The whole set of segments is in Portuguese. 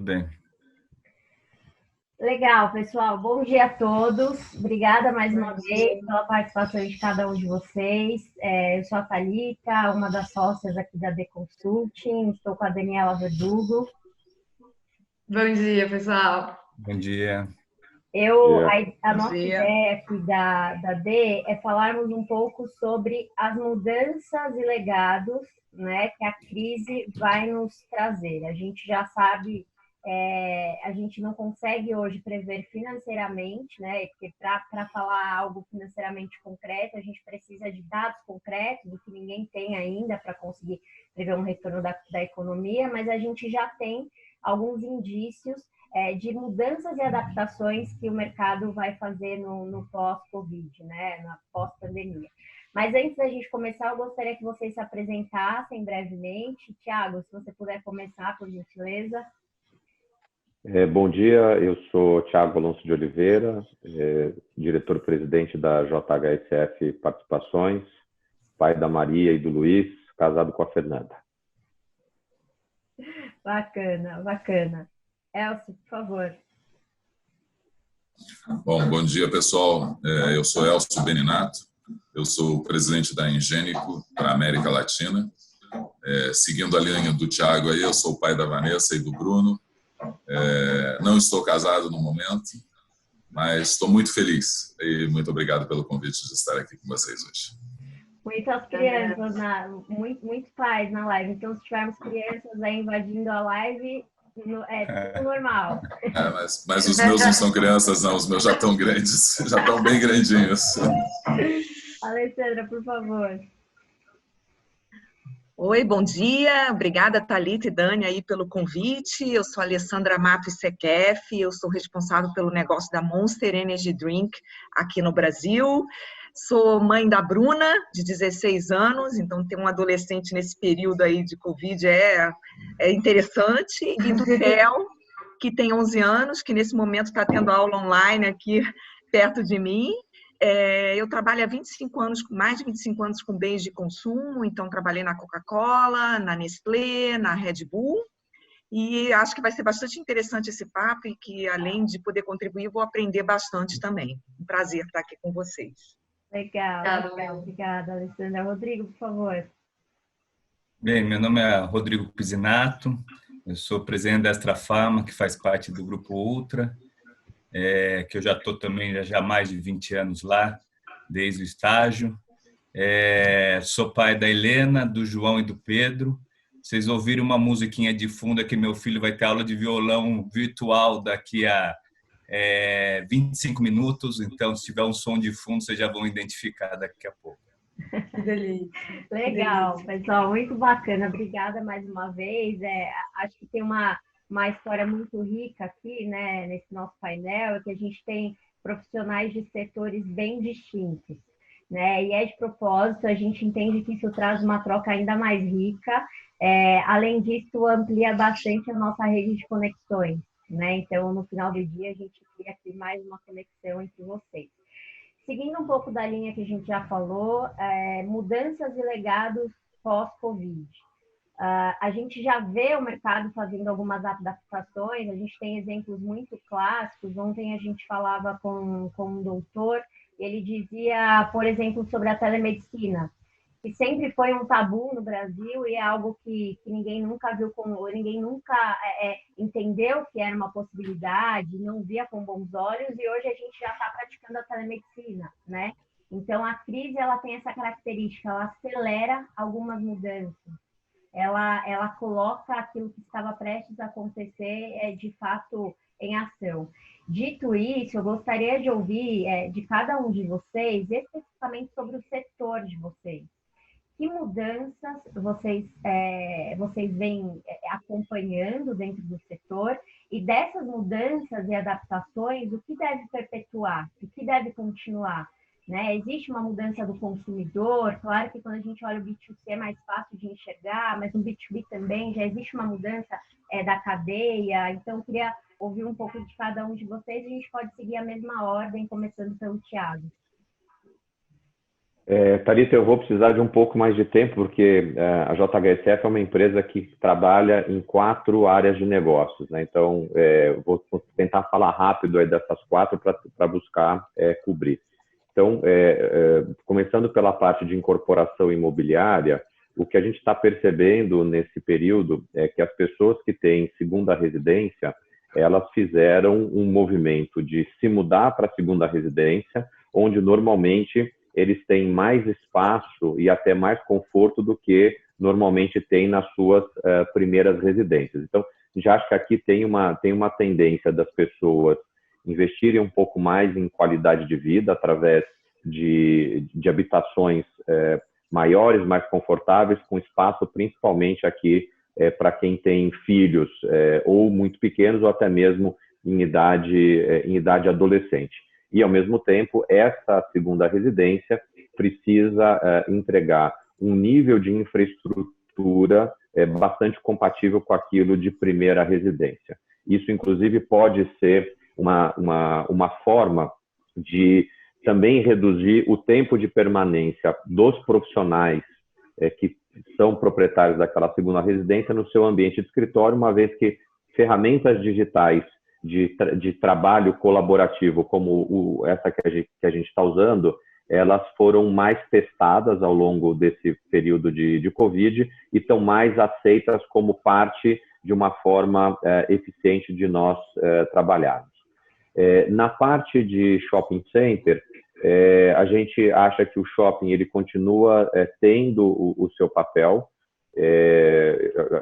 bem. Legal, pessoal. Bom dia a todos. Obrigada mais uma vez pela participação de cada um de vocês. Eu sou a Thalita, uma das sócias aqui da The Consulting. Estou com a Daniela Verdugo. Bom dia, pessoal. Bom dia. A nossa ideia aqui da D é falarmos um pouco sobre as mudanças e legados, né, que a crise vai nos trazer. A gente já sabe, a gente não consegue hoje prever financeiramente, né, porque para falar algo financeiramente concreto, a gente precisa de dados concretos, o que ninguém tem ainda para conseguir prever um retorno da economia, mas a gente já tem alguns indícios de mudanças e adaptações que o mercado vai fazer no pós-Covid, né, na pós-pandemia. Mas antes da gente começar, eu gostaria que vocês se apresentassem brevemente. Tiago, se você puder começar, por gentileza. Bom dia, eu sou Tiago Alonso de Oliveira, diretor-presidente da JHSF Participações, pai da Maria e do Luiz, casado com a Fernanda. Bacana, bacana. Elcio, por favor. Bom dia, pessoal. Eu sou Elcio Beninato, eu sou o presidente da Ingênico para a América Latina. Seguindo a linha do Thiago aí, eu sou o pai da Vanessa e do Bruno. Não estou casado no momento, mas estou muito feliz e muito obrigado pelo convite de estar aqui com vocês hoje. Muitas crianças, muitos pais na live, então se tivermos crianças aí invadindo a live, é tudo normal. Mas os meus não são crianças, não. Os meus já estão grandes, já estão bem grandinhos. Alessandra, por favor. Oi, bom dia. Obrigada, Thalita e Dani, aí pelo convite. Eu sou a Alessandra Matos Sequef, eu sou responsável pelo negócio da Monster Energy Drink aqui no Brasil. Sou mãe da Bruna, de 16 anos, então ter um adolescente nesse período aí de Covid é interessante. E do Theo, que tem 11 anos, que nesse momento está tendo aula online aqui perto de mim. Eu trabalho há 25 anos, mais de 25 anos com bens de consumo, então trabalhei na Coca-Cola, na Nestlé, na Red Bull, e acho que vai ser bastante interessante esse papo e que, além de poder contribuir, vou aprender bastante também. Um prazer estar aqui com vocês. Legal. Obrigada, Alessandra. Rodrigo, por favor. Bem, meu nome é Rodrigo Pisinato, eu sou presidente da Extra Farma, que faz parte do Grupo Ultra, que eu já estou também já há mais de 20 anos lá, desde o estágio. Sou pai da Helena, do João e do Pedro. Vocês ouviram uma musiquinha de fundo que meu filho vai ter aula de violão virtual daqui a 25 minutos, então se tiver um som de fundo, vocês já vão identificar daqui a pouco. Que delícia. Legal, pessoal, muito bacana. Obrigada mais uma vez. Acho que tem uma história muito rica aqui, né, nesse nosso painel, que a gente tem profissionais de setores bem distintos, né, e de propósito, a gente entende que isso traz uma troca ainda mais rica. Além disso, amplia bastante a nossa rede de conexões, né, então no final do dia a gente cria aqui mais uma conexão entre vocês. Seguindo um pouco da linha que a gente já falou, mudanças e legados pós-Covid. A gente já vê o mercado fazendo algumas adaptações, a gente tem exemplos muito clássicos. Ontem a gente falava com um doutor, ele dizia, por exemplo, sobre a telemedicina, que sempre foi um tabu no Brasil e é algo que ninguém nunca viu, ninguém nunca entendeu que era uma possibilidade, não via com bons olhos, e hoje a gente já está praticando a telemedicina, né? Então, a crise ela tem essa característica, ela acelera algumas mudanças. Ela coloca aquilo que estava prestes a acontecer de fato em ação. Dito isso, eu gostaria de ouvir de cada um de vocês, especificamente sobre o setor de vocês. Que mudanças vocês vêm acompanhando dentro do setor, e dessas mudanças e adaptações, o que deve perpetuar, o que deve continuar? Né? Existe uma mudança do consumidor, claro que quando a gente olha o B2C é mais fácil de enxergar, mas no B2B também já existe uma mudança da cadeia, então eu queria ouvir um pouco de cada um de vocês, e a gente pode seguir a mesma ordem, começando pelo Thiago. Thalita, eu vou precisar de um pouco mais de tempo, porque a JHSF é uma empresa que trabalha em 4 áreas de negócios, né? Então, eu vou tentar falar rápido aí dessas 4 para buscar cobrir. Então, começando pela parte de incorporação imobiliária, o que a gente está percebendo nesse período é que as pessoas que têm segunda residência, elas fizeram um movimento de se mudar para a segunda residência, onde normalmente eles têm mais espaço e até mais conforto do que normalmente tem nas suas primeiras residências. Então, já acho que aqui tem uma tendência das pessoas investirem um pouco mais em qualidade de vida através de habitações maiores, mais confortáveis, com espaço principalmente aqui para quem tem filhos ou muito pequenos ou até mesmo em idade adolescente. E, ao mesmo tempo, essa segunda residência precisa entregar um nível de infraestrutura bastante compatível com aquilo de primeira residência. Isso, inclusive, pode ser uma forma de também reduzir o tempo de permanência dos profissionais que são proprietários daquela segunda residência no seu ambiente de escritório, uma vez que ferramentas digitais de trabalho colaborativo, como essa que a gente está usando, elas foram mais testadas ao longo desse período de Covid e estão mais aceitas como parte de uma forma eficiente de nós trabalharmos. Na parte de shopping center, a gente acha que o shopping ele continua tendo o seu papel.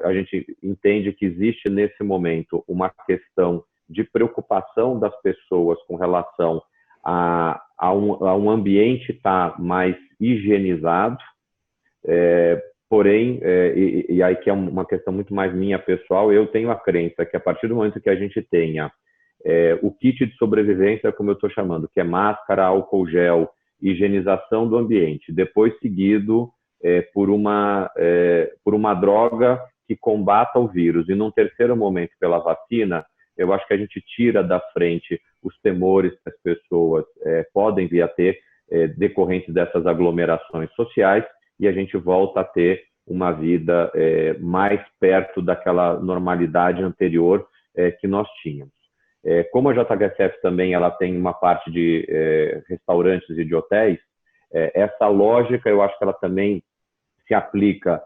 A gente entende que existe nesse momento uma questão de preocupação das pessoas com relação a um ambiente estar mais higienizado, porém, e aí que é uma questão muito mais minha pessoal, eu tenho a crença que a partir do momento que a gente tenha o kit de sobrevivência, como eu estou chamando, que é máscara, álcool gel, higienização do ambiente, depois seguido por uma droga que combata o vírus, e num terceiro momento pela vacina, eu acho que a gente tira da frente os temores que as pessoas podem vir a ter decorrentes dessas aglomerações sociais e a gente volta a ter uma vida mais perto daquela normalidade anterior que nós tínhamos. Como a JHSF também ela tem uma parte de restaurantes e de hotéis, essa lógica eu acho que ela também se aplica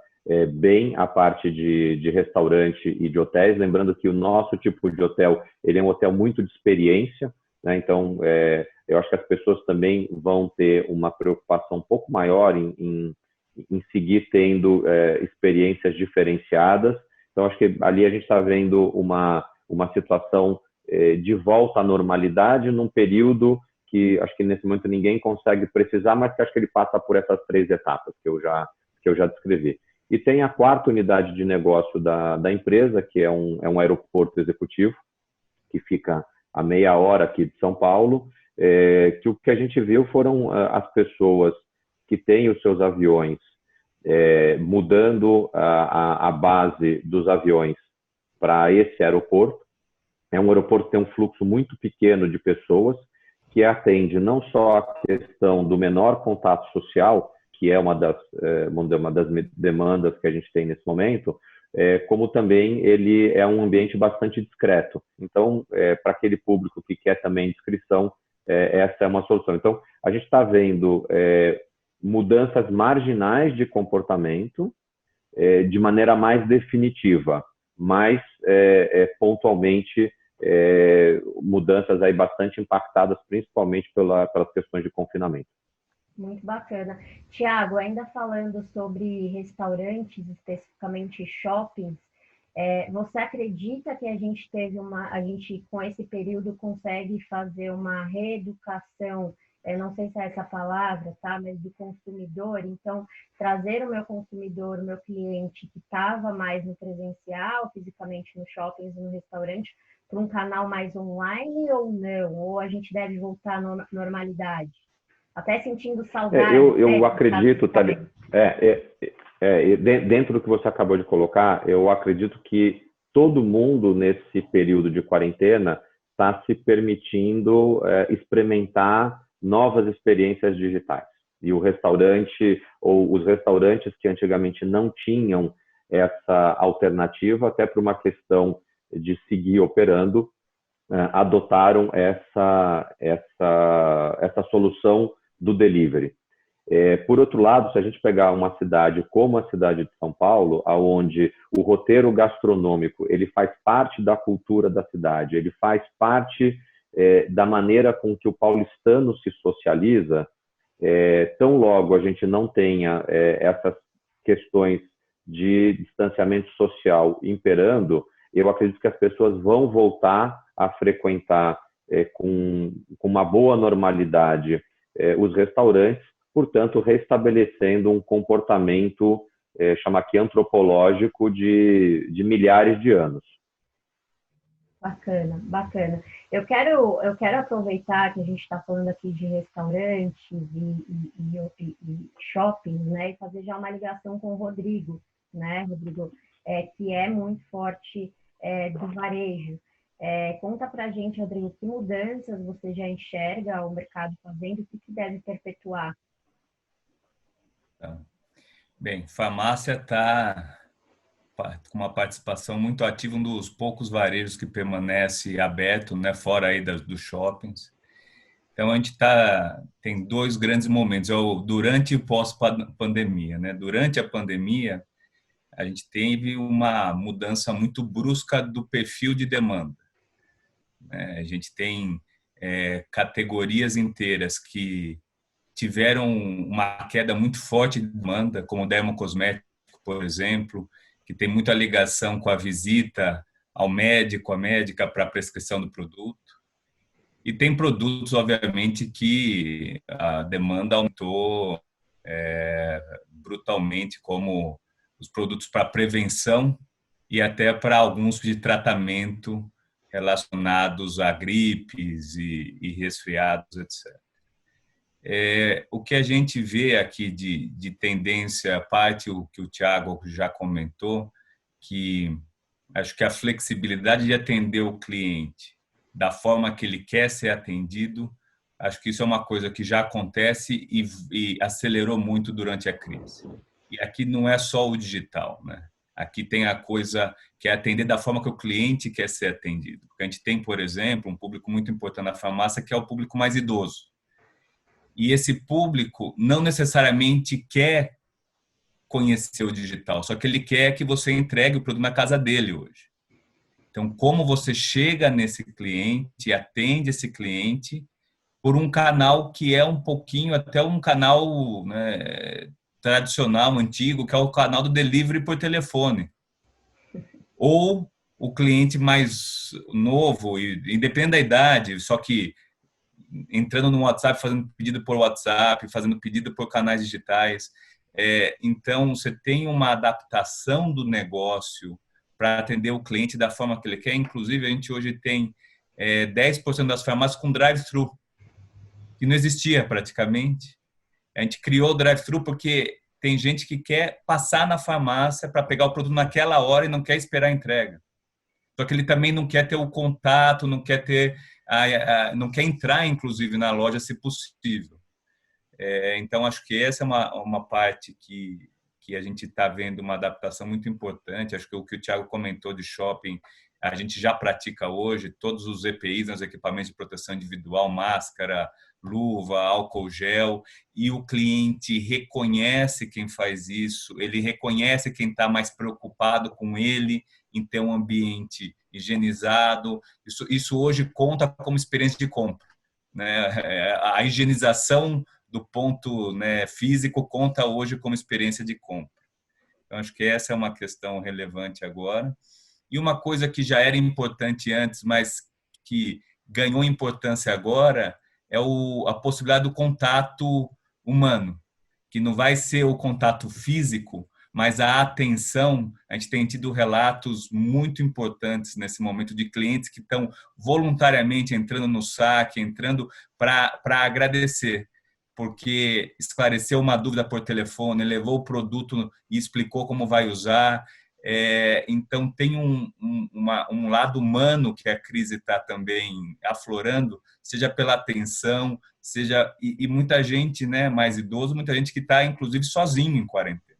bem a parte de restaurante e de hotéis, lembrando que o nosso tipo de hotel, ele é um hotel muito de experiência, né? Então, eu acho que as pessoas também vão ter uma preocupação um pouco maior em seguir tendo experiências diferenciadas. Então, acho que ali a gente está vendo uma situação de volta à normalidade num período que acho que nesse momento ninguém consegue precisar, mas que acho que ele passa por essas 3 etapas que eu já descrevi. E tem a 4ª unidade de negócio da empresa, que é um aeroporto executivo, que fica a meia hora aqui de São Paulo, que o que a gente viu foram as pessoas que têm os seus aviões mudando a base dos aviões para esse aeroporto. É um aeroporto que tem um fluxo muito pequeno de pessoas, que atende não só a questão do menor contato social, que é uma das demandas que a gente tem nesse momento, como também ele é um ambiente bastante discreto. Então, para aquele público que quer também discrição, essa é uma solução. Então, a gente está vendo mudanças marginais de comportamento de maneira mais definitiva, mas pontualmente mudanças aí bastante impactadas, principalmente pelas questões de confinamento. Muito bacana. Tiago, ainda falando sobre restaurantes, especificamente shoppings, você acredita que a gente com esse período consegue fazer uma reeducação, não sei se é essa palavra, tá? Mas do consumidor, então trazer o meu consumidor, o meu cliente que estava mais no presencial, fisicamente no shopping e no restaurante, para um canal mais online ou não? Ou a gente deve voltar à normalidade? Até sentindo saudade. Eu acredito, Thalita, dentro do que você acabou de colocar, eu acredito que todo mundo nesse período de quarentena está se permitindo experimentar novas experiências digitais. E o restaurante, ou os restaurantes que antigamente não tinham essa alternativa, até por uma questão de seguir operando, adotaram essa solução do delivery. Por outro lado, se a gente pegar uma cidade como a cidade de São Paulo, onde o roteiro gastronômico ele faz parte da cultura da cidade, ele faz parte da maneira com que o paulistano se socializa, tão logo a gente não tenha essas questões de distanciamento social imperando, eu acredito que as pessoas vão voltar a frequentar com uma boa normalidade os restaurantes, portanto, restabelecendo um comportamento, chama aqui antropológico, de milhares de anos. Bacana, bacana. Eu quero aproveitar que a gente está falando aqui de restaurantes e shoppings, né, e fazer já uma ligação com o Rodrigo, né, Rodrigo, que é muito forte do varejo. Conta pra gente, Rodrigo, que mudanças você já enxerga o mercado fazendo, o que deve perpetuar? Bem, farmácia está com uma participação muito ativa, um dos poucos varejos que permanece aberto, né, fora aí dos shoppings. Então, a gente tem dois grandes momentos, durante e pós-pandemia, né? Durante a pandemia, a gente teve uma mudança muito brusca do perfil de demanda. A gente tem categorias inteiras que tiveram uma queda muito forte de demanda, como o dermocosmético, por exemplo, que tem muita ligação com a visita ao médico, à médica, para a prescrição do produto. E tem produtos, obviamente, que a demanda aumentou brutalmente, como os produtos para prevenção e até para alguns de tratamento relacionados a gripes e resfriados, etc. O que a gente vê aqui de tendência, a parte o que o Thiago já comentou, que acho que a flexibilidade de atender o cliente da forma que ele quer ser atendido, acho que isso é uma coisa que já acontece e acelerou muito durante a crise. E aqui não é só o digital, né? Aqui tem a coisa que é atender da forma que o cliente quer ser atendido. Porque a gente tem, por exemplo, um público muito importante na farmácia, que é o público mais idoso. E esse público não necessariamente quer conhecer o digital, só que ele quer que você entregue o produto na casa dele hoje. Então, como você chega nesse cliente, atende esse cliente por um canal que é um pouquinho, até um canal, né, tradicional, antigo, que é o canal do delivery por telefone. Ou o cliente mais novo, e depende da idade, só que entrando no WhatsApp, fazendo pedido por WhatsApp, fazendo pedido por canais digitais. Então, você tem uma adaptação do negócio para atender o cliente da forma que ele quer. Inclusive, a gente hoje tem 10% das farmácias com drive-thru, que não existia praticamente. A gente criou o drive-thru porque tem gente que quer passar na farmácia para pegar o produto naquela hora e não quer esperar a entrega. Só que ele também não quer ter o contato, não quer ter, não quer entrar, inclusive, na loja, se possível. Então, acho que essa é uma parte que a gente está vendo uma adaptação muito importante. Acho que o que o Thiago comentou de shopping, a gente já pratica hoje, todos os EPIs, os equipamentos de proteção individual, máscara, luva, álcool gel, e o cliente reconhece quem faz isso, ele reconhece quem está mais preocupado com ele em ter um ambiente higienizado. Isso hoje conta como experiência de compra, né? A higienização do ponto, né, físico conta hoje como experiência de compra. Então, acho que essa é uma questão relevante agora. E uma coisa que já era importante antes, mas que ganhou importância agora, é a possibilidade do contato humano, que não vai ser o contato físico, mas a atenção. A gente tem tido relatos muito importantes nesse momento de clientes que estão voluntariamente entrando no saque, entrando para agradecer, porque esclareceu uma dúvida por telefone, levou o produto e explicou como vai usar. Então, tem um lado humano que a crise está também aflorando, seja pela atenção, seja e muita gente, né, mais idoso, muita gente que está inclusive sozinho em quarentena.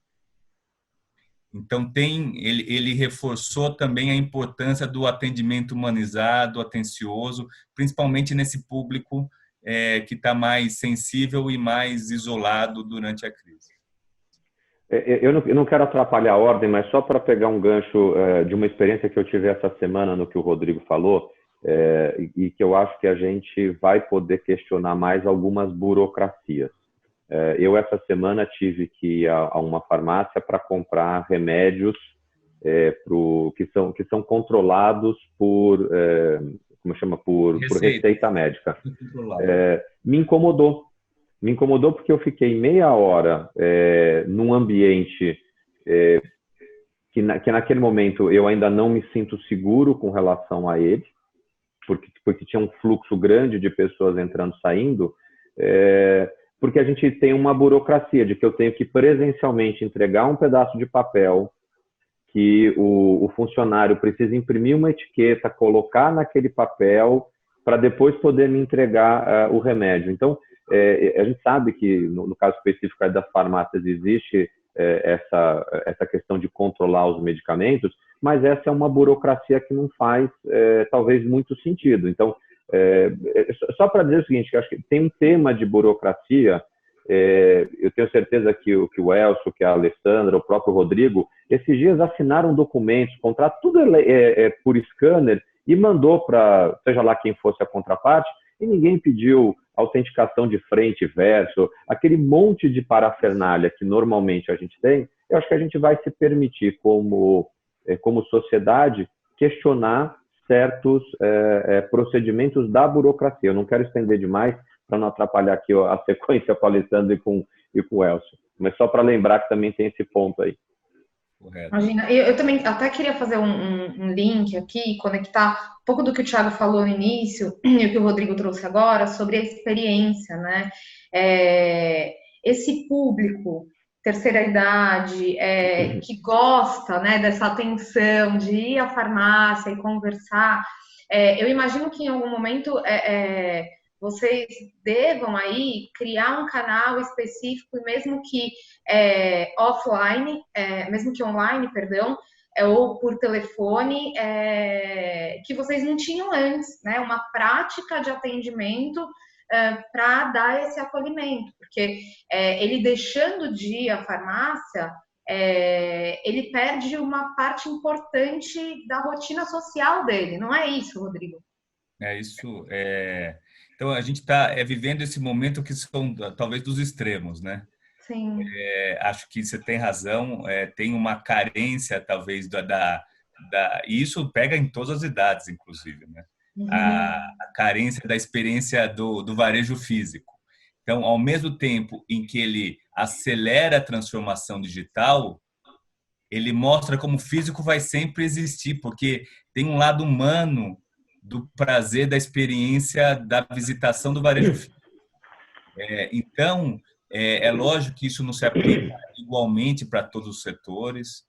Então ele reforçou também a importância do atendimento humanizado, atencioso, principalmente nesse público que está mais sensível e mais isolado durante a crise. Eu não quero atrapalhar a ordem, mas só para pegar um gancho de uma experiência que eu tive essa semana no que o Rodrigo falou, e que eu acho que a gente vai poder questionar mais algumas burocracias. Eu, essa semana, tive que ir a uma farmácia para comprar remédios que são controlados por, por receita médica. Me incomodou. Me incomodou porque eu fiquei meia hora num ambiente que naquele momento eu ainda não me sinto seguro com relação a ele, porque tinha um fluxo grande de pessoas entrando e saindo, porque a gente tem uma burocracia de que eu tenho que presencialmente entregar um pedaço de papel, que o funcionário precisa imprimir uma etiqueta, colocar naquele papel, para depois poder me entregar o remédio. Então, a gente sabe que, no caso específico das farmácias, existe essa questão de controlar os medicamentos, mas essa é uma burocracia que não faz, talvez, muito sentido. Então, só para dizer o seguinte, que eu acho que tem um tema de burocracia, eu tenho certeza que o Elcio, que a Alessandra, o próprio Rodrigo, esses dias assinaram documentos, contrato, tudo por scanner, e mandou para, seja lá quem fosse a contraparte, e ninguém pediu autenticação de frente e verso, aquele monte de parafernália que normalmente a gente tem. Eu acho que a gente vai se permitir, como sociedade, questionar certos procedimentos da burocracia. Eu não quero estender demais para não atrapalhar aqui a sequência com a Alessandra e com o Elcio, mas só para lembrar que também tem esse ponto aí. Imagina, eu também até queria fazer um link aqui, conectar um pouco do que o Thiago falou no início e o que o Rodrigo trouxe agora sobre a experiência, né? Esse público, terceira idade, que gosta, né, dessa atenção, de ir à farmácia e conversar, eu imagino que em algum momento vocês devam aí criar um canal específico, mesmo que offline, mesmo que online, perdão, ou por telefone, que vocês não tinham antes, né? Uma prática de atendimento para dar esse acolhimento, porque ele deixando de ir à farmácia, ele perde uma parte importante da rotina social dele, não é isso, Rodrigo? Isso. Então, a gente está vivendo esse momento que são talvez dos extremos, né? Sim. Acho que você tem razão, tem uma carência, talvez, e isso pega em todas as idades, inclusive, né? A carência da experiência do varejo físico. Então, ao mesmo tempo em que ele acelera a transformação digital, ele mostra como o físico vai sempre existir, porque tem um lado humano do prazer da experiência da visitação do varejo físico. Então, é lógico que isso não se aplica igualmente para todos os setores.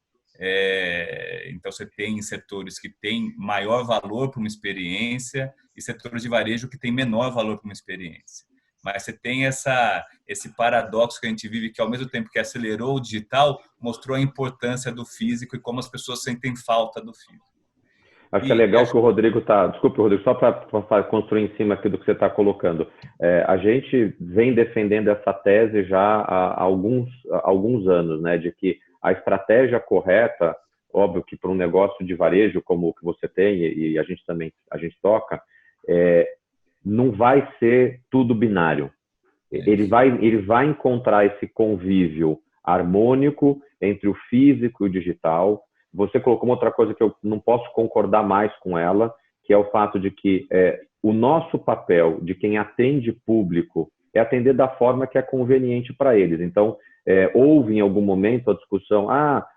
Então, você tem setores que têm maior valor para uma experiência e setores de varejo que têm menor valor para uma experiência. Mas você tem esse paradoxo que a gente vive, que ao mesmo tempo que acelerou o digital, mostrou a importância do físico e como as pessoas sentem falta do físico. Acho que é legal que o Rodrigo está... Desculpe, Rodrigo, só para construir em cima aqui do que você está colocando. A gente vem defendendo essa tese já há alguns anos, né, de que a estratégia correta, óbvio que para um negócio de varejo como o que você tem, e a gente toca, não vai ser tudo binário. Ele vai encontrar esse convívio harmônico entre o físico e o digital. Você colocou uma outra coisa que eu não posso concordar mais com ela, que é o fato de que o nosso papel de quem atende público é atender da forma que é conveniente para eles. Então, houve em algum momento a discussão,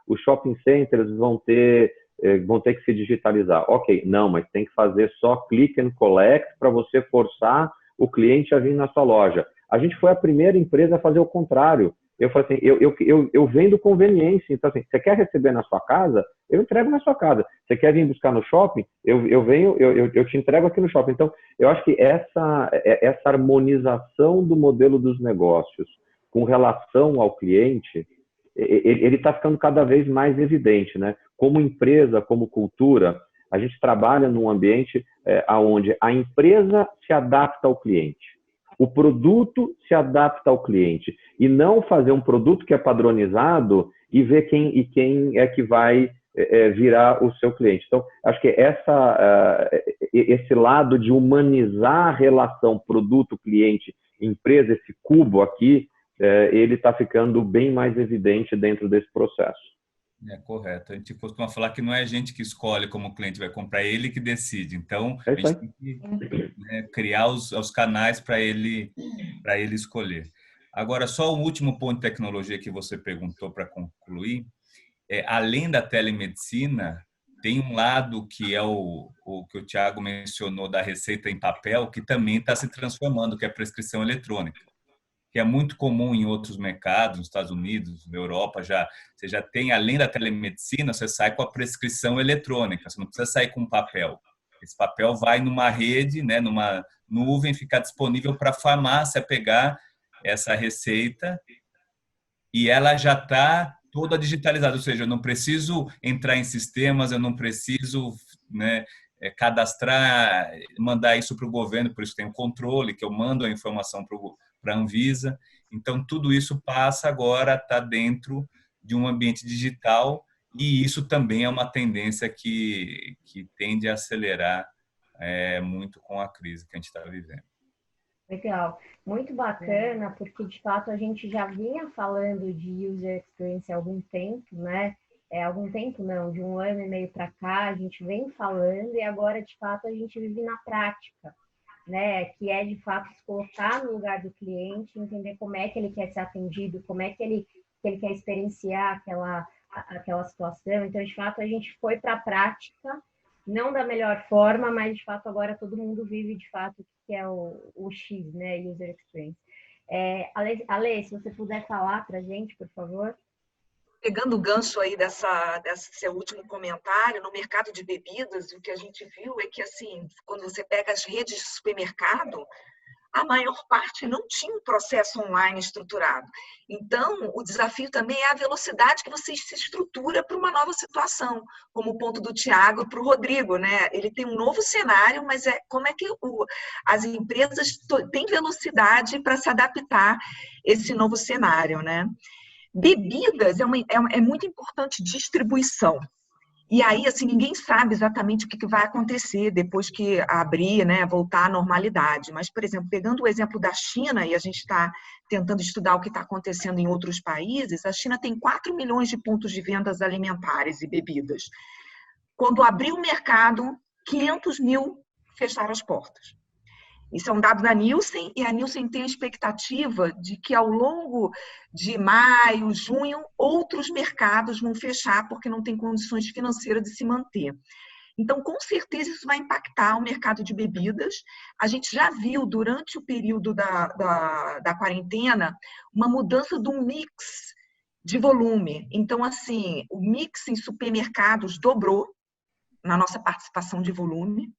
os shopping centers vão ter que se digitalizar. Ok, não, mas tem que fazer só click and collect para você forçar o cliente a vir na sua loja. A gente foi a primeira empresa a fazer o contrário. Eu falo assim, eu vendo conveniência. Então, assim, você quer receber na sua casa? Eu entrego na sua casa. Você quer vir buscar no shopping? Eu te entrego aqui no shopping. Então, eu acho que essa harmonização do modelo dos negócios com relação ao cliente, ele está ficando cada vez mais evidente, né? Como empresa, como cultura, a gente trabalha num ambiente onde a empresa se adapta ao cliente. O produto se adapta ao cliente e não fazer um produto que é padronizado e ver quem é que vai virar o seu cliente. Então, acho que esse lado de humanizar a relação produto-cliente-empresa, esse cubo aqui, ele está ficando bem mais evidente dentro desse processo. Correto. A gente costuma falar que não é a gente que escolhe como o cliente vai comprar, é ele que decide. Então, a gente tem que criar os canais para ele escolher. Agora, só o último ponto de tecnologia que você perguntou para concluir, além da telemedicina, tem um lado que é o que o Thiago mencionou da receita em papel, que também está se transformando, que é a prescrição eletrônica, que é muito comum em outros mercados, nos Estados Unidos, na Europa, você já tem, além da telemedicina, você sai com a prescrição eletrônica, você não precisa sair com papel. Esse papel vai numa rede, né, numa nuvem, ficar disponível para a farmácia pegar essa receita e ela já está toda digitalizada, ou seja, eu não preciso entrar em sistemas, eu não preciso, né, cadastrar, mandar isso para o governo, por isso tem o controle, que eu mando a informação para a Anvisa. Então, tudo isso passa agora a estar dentro de um ambiente digital e isso também é uma tendência que tende a acelerar muito com a crise que a gente está vivendo. Legal, muito bacana, porque de fato a gente já vinha falando de user experience há algum tempo, né? Algum tempo não, de 1 ano e meio para cá, a gente vem falando e agora de fato a gente vive na prática, né? Que é de fato se colocar no lugar do cliente, entender como é que ele quer ser atendido, como é que ele quer experienciar aquela situação. Então, de fato, a gente foi para a prática, não da melhor forma, mas de fato agora todo mundo vive de fato que é o X, né? User experience. Ale, se você puder falar para a gente, por favor. Pegando o gancho aí desse seu último comentário, no mercado de bebidas, o que a gente viu é que, assim, quando você pega as redes de supermercado, a maior parte não tinha um processo online estruturado. Então, o desafio também é a velocidade que você se estrutura para uma nova situação, como o ponto do Thiago para o Rodrigo, né? Ele tem um novo cenário, mas como é que as empresas têm velocidade para se adaptar a esse novo cenário, né? Bebidas é muito importante distribuição. E aí, assim, ninguém sabe exatamente o que vai acontecer depois que abrir, né, voltar à normalidade. Mas, por exemplo, pegando o exemplo da China, e a gente está tentando estudar o que está acontecendo em outros países, a China tem 4 milhões de pontos de vendas alimentares e bebidas. Quando abriu o mercado, 500 mil fecharam as portas. Isso é um dado da Nielsen, e a Nielsen tem a expectativa de que ao longo de maio, junho, outros mercados vão fechar porque não tem condições financeiras de se manter. Então, com certeza, isso vai impactar o mercado de bebidas. A gente já viu, durante o período da quarentena, uma mudança do mix de volume. Então, assim, o mix em supermercados dobrou na nossa participação de volume.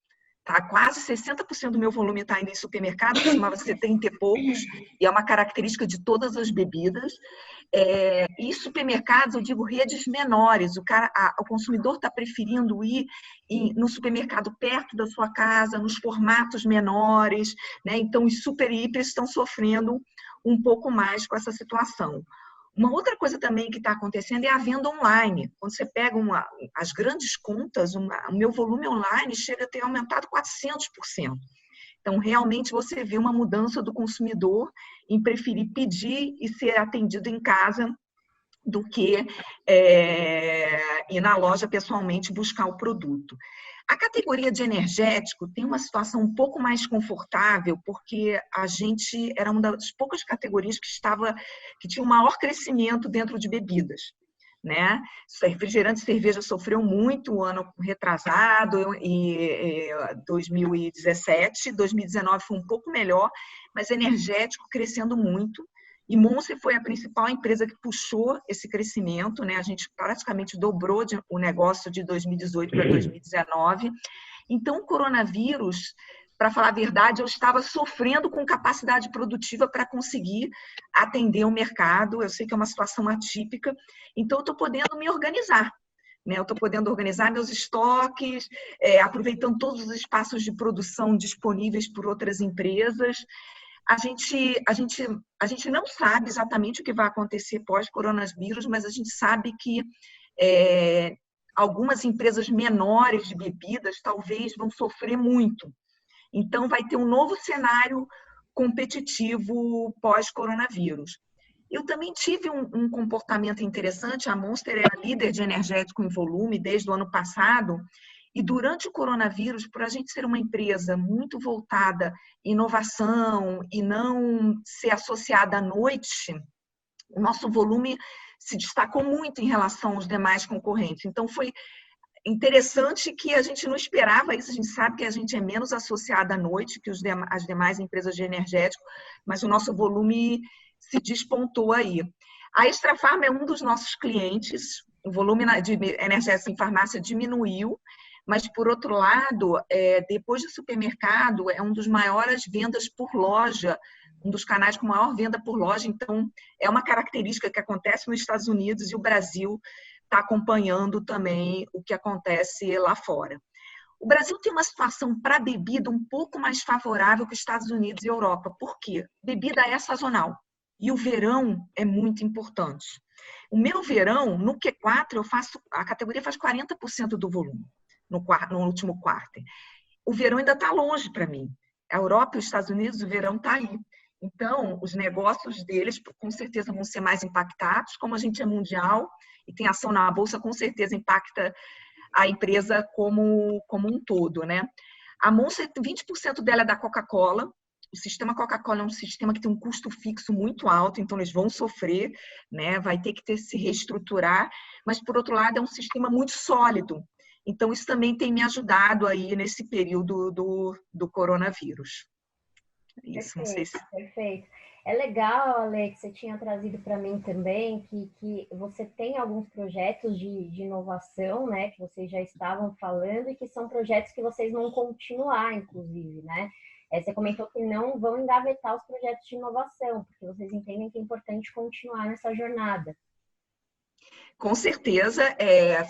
Tá? Quase 60% do meu volume está indo em supermercado, costumava ser 30 e poucos, e é uma característica de todas as bebidas. E supermercados, eu digo redes menores, o consumidor está preferindo ir no supermercado perto da sua casa, nos formatos menores, né? Então os super e hipers estão sofrendo um pouco mais com essa situação. Uma outra coisa também que está acontecendo é a venda online. Quando você pega as grandes contas, o meu volume online chega a ter aumentado 400%. Então, realmente, você vê uma mudança do consumidor em preferir pedir e ser atendido em casa do que ir na loja pessoalmente buscar o produto. A categoria de energético tem uma situação um pouco mais confortável, porque a gente era uma das poucas categorias que tinha um maior crescimento dentro de bebidas, né? Refrigerante e cerveja sofreu muito o ano retrasado, e 2017, 2019 foi um pouco melhor, mas energético crescendo muito. E Monster foi a principal empresa que puxou esse crescimento, né? A gente praticamente dobrou o negócio de 2018 para 2019. Então, o coronavírus, para falar a verdade, eu estava sofrendo com capacidade produtiva para conseguir atender o mercado. Eu sei que é uma situação atípica, então eu estou podendo me organizar. Eu estou podendo organizar meus estoques, aproveitando todos os espaços de produção disponíveis por outras empresas. A gente não sabe exatamente o que vai acontecer pós-coronavírus, mas a gente sabe que algumas empresas menores de bebidas talvez vão sofrer muito. Então, vai ter um novo cenário competitivo pós-coronavírus. Eu também tive um comportamento interessante. A Monster é a líder de energético em volume desde o ano passado. E durante o coronavírus, por a gente ser uma empresa muito voltada em inovação e não ser associada à noite, o nosso volume se destacou muito em relação aos demais concorrentes. Então, foi interessante que a gente não esperava isso. A gente sabe que a gente é menos associada à noite que as demais empresas de energético, mas o nosso volume se despontou aí. A Extra Farma é um dos nossos clientes. O volume de energéticos em farmácia diminuiu, mas, por outro lado, depois do supermercado, é um dos maiores vendas por loja, um dos canais com maior venda por loja. Então, é uma característica que acontece nos Estados Unidos e o Brasil está acompanhando também o que acontece lá fora. O Brasil tem uma situação para bebida um pouco mais favorável que os Estados Unidos e Europa. Por quê? Bebida é sazonal e o verão é muito importante. O meu verão, no Q4, a categoria faz 40% do volume. No último quarto. O verão ainda está longe para mim. A Europa e os Estados Unidos, o verão está aí. Então, os negócios deles, com certeza, vão ser mais impactados. Como a gente é mundial e tem ação na Bolsa, com certeza impacta a empresa como um todo, né? A Monster, 20% dela é da Coca-Cola. O sistema Coca-Cola é um sistema que tem um custo fixo muito alto, então eles vão sofrer, né? Vai ter que se reestruturar. Mas, por outro lado, é um sistema muito sólido. Então, isso também tem me ajudado aí nesse período do coronavírus. Isso, Perfeito, não sei se... Perfeito. É legal, Ale, que você tinha trazido para mim também, que você tem alguns projetos de inovação, né, que vocês já estavam falando e que são projetos que vocês vão continuar, inclusive, né? Você comentou que não vão engavetar os projetos de inovação, porque vocês entendem que é importante continuar nessa jornada. Com certeza,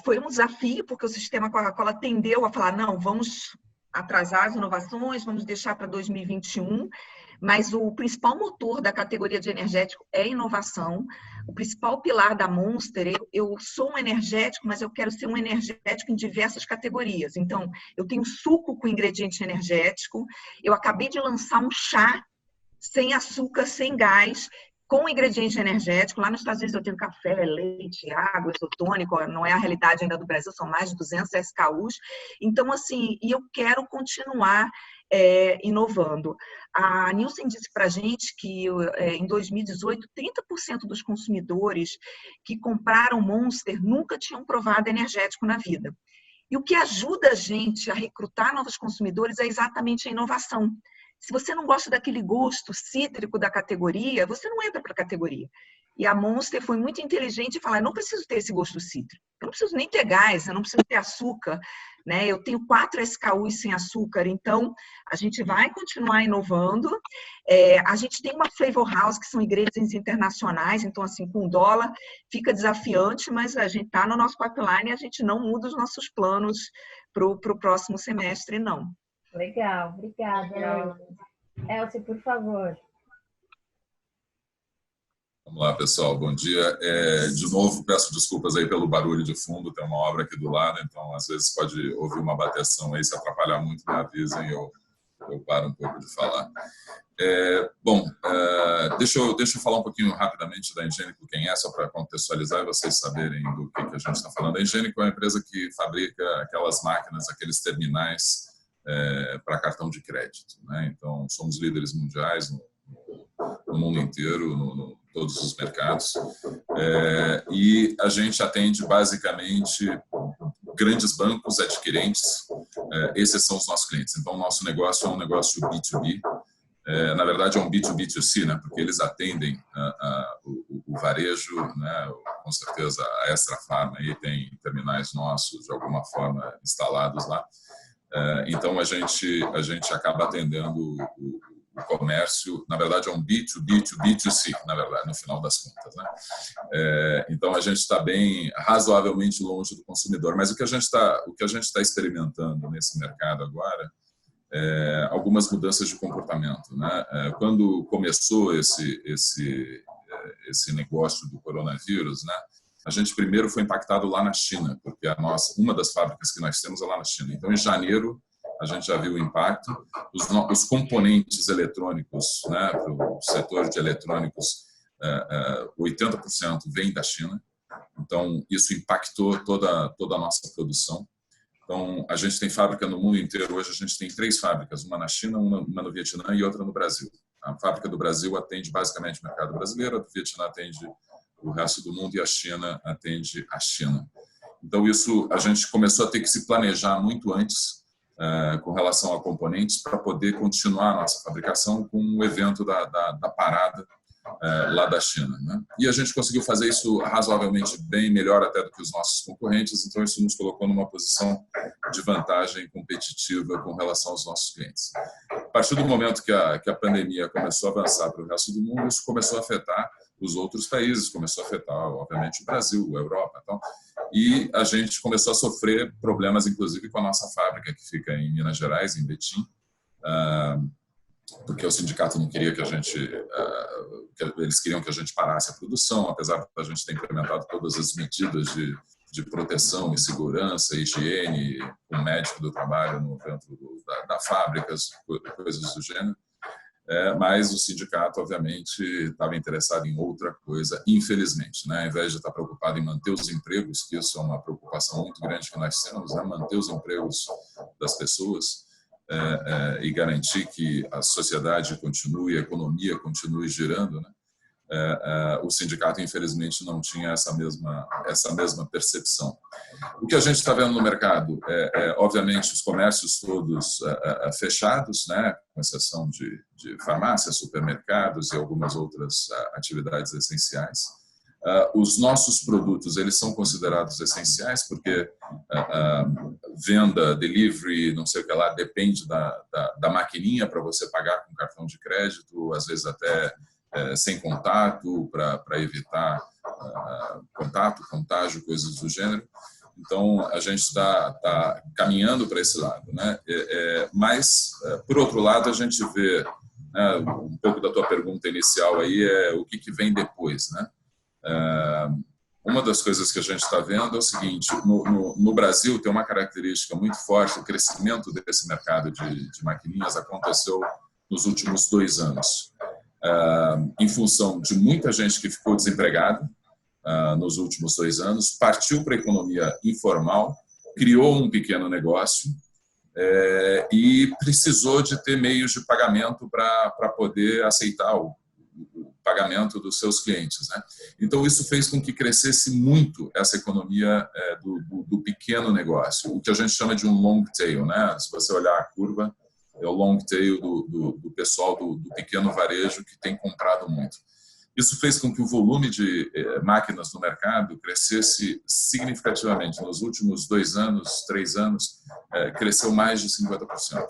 foi um desafio, porque o sistema Coca-Cola tendeu a falar, não, vamos atrasar as inovações, vamos deixar para 2021, mas o principal motor da categoria de energético é inovação. O principal pilar da Monster, eu sou um energético, mas eu quero ser um energético em diversas categorias. Então, eu tenho suco com ingrediente energético, eu acabei de lançar um chá sem açúcar, sem gás, com ingrediente energético. Lá nos Estados Unidos eu tenho café, leite, água, isotônico, não é a realidade ainda do Brasil, são mais de 200 SKUs. Então, assim, e eu quero continuar inovando. A Nielsen disse para a gente que em 2018, 30% dos consumidores que compraram Monster nunca tinham provado energético na vida. E o que ajuda a gente a recrutar novos consumidores é exatamente a inovação. Se você não gosta daquele gosto cítrico da categoria, você não entra para a categoria. E a Monster foi muito inteligente e falou, eu não preciso ter esse gosto cítrico, eu não preciso nem ter gás, eu não preciso ter açúcar, né? Eu tenho 4 SKUs sem açúcar, então a gente vai continuar inovando. A gente tem uma flavor house, que são ingredientes internacionais, então assim, com dólar fica desafiante, mas a gente está no nosso pipeline e a gente não muda os nossos planos para o próximo semestre, não. Legal, obrigada. Elcio, por favor. Vamos lá, pessoal, bom dia. De novo, peço desculpas aí pelo barulho de fundo, tem uma obra aqui do lado, então às vezes pode ouvir uma bateção aí, se atrapalhar muito, me avisem, eu paro um pouco de falar. Deixa eu falar um pouquinho rapidamente da Engenico, quem é, só para contextualizar e vocês saberem do que a gente está falando. A Engenico é uma empresa que fabrica aquelas máquinas, aqueles terminais para cartão de crédito, né? Então, somos líderes mundiais no mundo inteiro, todos os mercados, e a gente atende basicamente grandes bancos adquirentes, esses são os nossos clientes. Então, o nosso negócio é um negócio B2B, Na verdade, é um B2B2C, né? Porque eles atendem o varejo, né? Com certeza, a Extra Farma aí tem terminais nossos, de alguma forma, instalados lá. Então, a gente acaba atendendo o comércio, na verdade, é um B2B2B2C, na verdade, no final das contas, né? Então, a gente está bem, razoavelmente longe do consumidor. Mas o que a gente está experimentando nesse mercado agora algumas mudanças de comportamento, né? Quando começou esse negócio do coronavírus, né? A gente primeiro foi impactado lá na China, porque uma das fábricas que nós temos é lá na China. Então, em janeiro, a gente já viu o impacto. Os componentes eletrônicos, né, para o setor de eletrônicos, 80% vem da China. Então, isso impactou toda a nossa produção. Então, a gente tem fábrica no mundo inteiro. Hoje, a gente tem 3 fábricas, uma na China, uma no Vietnã e outra no Brasil. A fábrica do Brasil atende basicamente o mercado brasileiro, a do Vietnã atende o resto do mundo e a China atende a China. Então, isso a gente começou a ter que se planejar muito antes com relação a componentes para poder continuar a nossa fabricação com o evento da parada lá da China, né? E a gente conseguiu fazer isso razoavelmente bem, melhor até do que os nossos concorrentes, então isso nos colocou numa posição de vantagem competitiva com relação aos nossos clientes. A partir do momento que a pandemia começou a avançar para o resto do mundo, isso começou a afetar os outros países, começou a afetar, obviamente, o Brasil, a Europa, então, e a gente começou a sofrer problemas, inclusive, com a nossa fábrica, que fica em Minas Gerais, em Betim, porque o sindicato não queria eles queriam que a gente parasse a produção, apesar de a gente ter implementado todas as medidas de proteção e segurança, higiene, o médico do trabalho dentro da fábrica, coisas do gênero. Mas o sindicato, obviamente, estava interessado em outra coisa, infelizmente, né? Ao invés de estar preocupado em manter os empregos, que isso é uma preocupação muito grande que nós temos, né? Manter os empregos das pessoas e garantir que a sociedade continue, a economia continue girando, né? O sindicato, infelizmente, não tinha essa mesma percepção. O que a gente está vendo no mercado obviamente, os comércios todos fechados, né, com exceção de farmácias, supermercados e algumas outras atividades essenciais. Os nossos produtos, eles são considerados essenciais porque venda, delivery, não sei o que lá, depende da maquininha para você pagar com cartão de crédito, às vezes até sem contato, para evitar contágio, coisas do gênero. Então, a gente está caminhando para esse lado, né? Mas, por outro lado, a gente vê, né, um pouco da tua pergunta inicial aí, o que vem depois, né? Uma das coisas que a gente está vendo é o seguinte: no Brasil tem uma característica muito forte, o crescimento desse mercado de maquininhas aconteceu nos últimos 2 anos. Em função de muita gente que ficou desempregada nos últimos 2 anos, partiu para a economia informal, criou um pequeno negócio e precisou de ter meios de pagamento para poder aceitar o pagamento dos seus clientes, né? Então, isso fez com que crescesse muito essa economia do pequeno negócio, o que a gente chama de um long tail, né? Se você olhar a curva, é o long tail do pessoal do pequeno varejo que tem comprado muito. Isso fez com que o volume de máquinas no mercado crescesse significativamente. Nos últimos 2 anos, 3 anos, cresceu mais de 50%.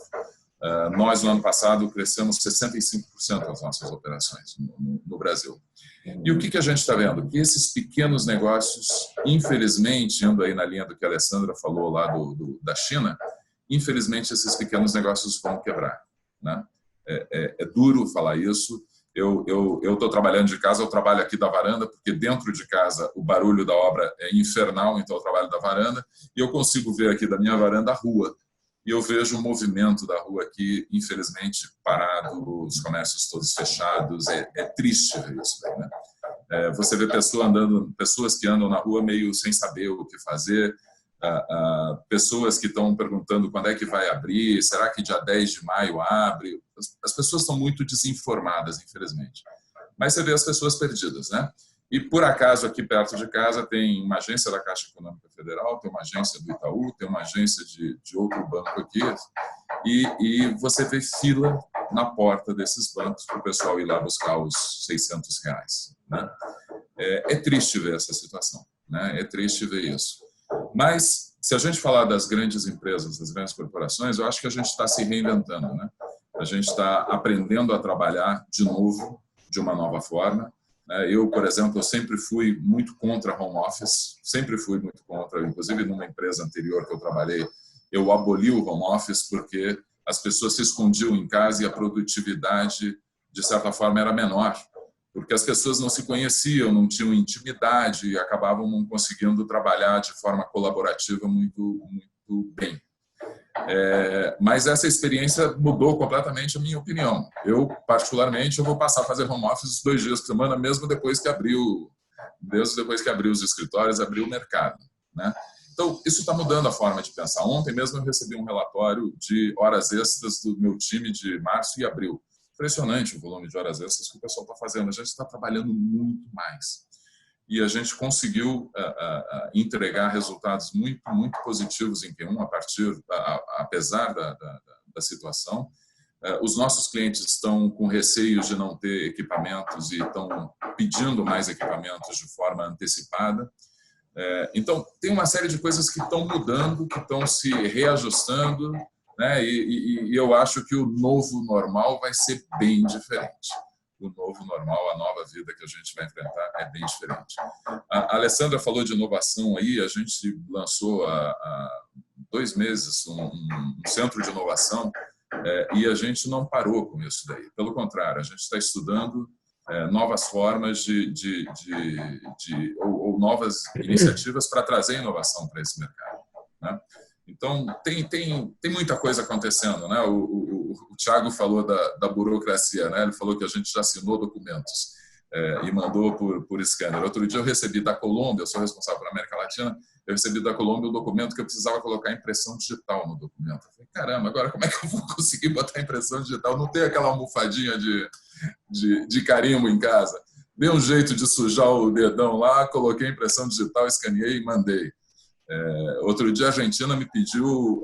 Nós, no ano passado, crescemos 65% das nossas operações no Brasil. E o que a gente está vendo? Que esses pequenos negócios, infelizmente, indo aí na linha do que a Alessandra falou lá da China, infelizmente, esses pequenos negócios vão quebrar, né? É duro falar isso. Eu estou trabalhando de casa, eu trabalho aqui da varanda, porque dentro de casa o barulho da obra é infernal, então eu trabalho da varanda, e eu consigo ver aqui da minha varanda a rua. E eu vejo o movimento da rua aqui, infelizmente, parado, os comércios todos fechados. É triste ver isso, né? Você vê pessoas que andam na rua meio sem saber o que fazer, pessoas que estão perguntando quando é que vai abrir, será que dia 10 de maio abre? As pessoas estão muito desinformadas, infelizmente. Mas você vê as pessoas perdidas, né? E, por acaso, aqui perto de casa tem uma agência da Caixa Econômica Federal, tem uma agência do Itaú, tem uma agência de outro banco aqui, e você vê fila na porta desses bancos para o pessoal ir lá buscar os R$600. Né? É triste ver essa situação, né? É triste ver isso. Mas, se a gente falar das grandes empresas, das grandes corporações, eu acho que a gente está se reinventando, né? A gente está aprendendo a trabalhar de novo, de uma nova forma. Eu, por exemplo, eu sempre fui muito contra home office, sempre fui muito contra, inclusive numa empresa anterior que eu trabalhei, eu aboli o home office porque as pessoas se escondiam em casa e a produtividade, de certa forma, era menor, porque as pessoas não se conheciam, não tinham intimidade e acabavam não conseguindo trabalhar de forma colaborativa muito bem. Mas essa experiência mudou completamente a minha opinião. Eu, particularmente, eu vou passar a fazer home office 2 dias por semana, mesmo depois que abriu os escritórios, abriu o mercado, né? Então, isso está mudando a forma de pensar. Ontem mesmo eu recebi um relatório de horas extras do meu time de março e abril. Impressionante o volume de horas extras que o pessoal está fazendo. A gente está trabalhando muito mais. E a gente conseguiu entregar resultados muito positivos em Q1, apesar da situação. Os nossos clientes estão com receios de não ter equipamentos e estão pedindo mais equipamentos de forma antecipada. Então, tem uma série de coisas que estão mudando, que estão se reajustando, né? E eu acho que o novo normal vai ser bem diferente. O novo normal, a nova vida que a gente vai enfrentar é bem diferente. A Alessandra falou de inovação aí, a gente lançou há 2 meses um centro de inovação e a gente não parou com isso daí. Pelo contrário, a gente está estudando novas formas ou novas iniciativas para trazer inovação para esse mercado, né? Então, tem muita coisa acontecendo, né? O Thiago falou da burocracia, né? Ele falou que a gente já assinou documentos e mandou por scanner. Outro dia eu recebi da Colômbia, eu sou responsável pela América Latina, eu recebi da Colômbia um documento que eu precisava colocar impressão digital no documento. Eu falei, caramba, agora como é que eu vou conseguir botar impressão digital? Não tem aquela almofadinha de carimbo em casa. Dei um jeito de sujar o dedão lá, coloquei impressão digital, escaneei e mandei. Outro dia a Argentina me pediu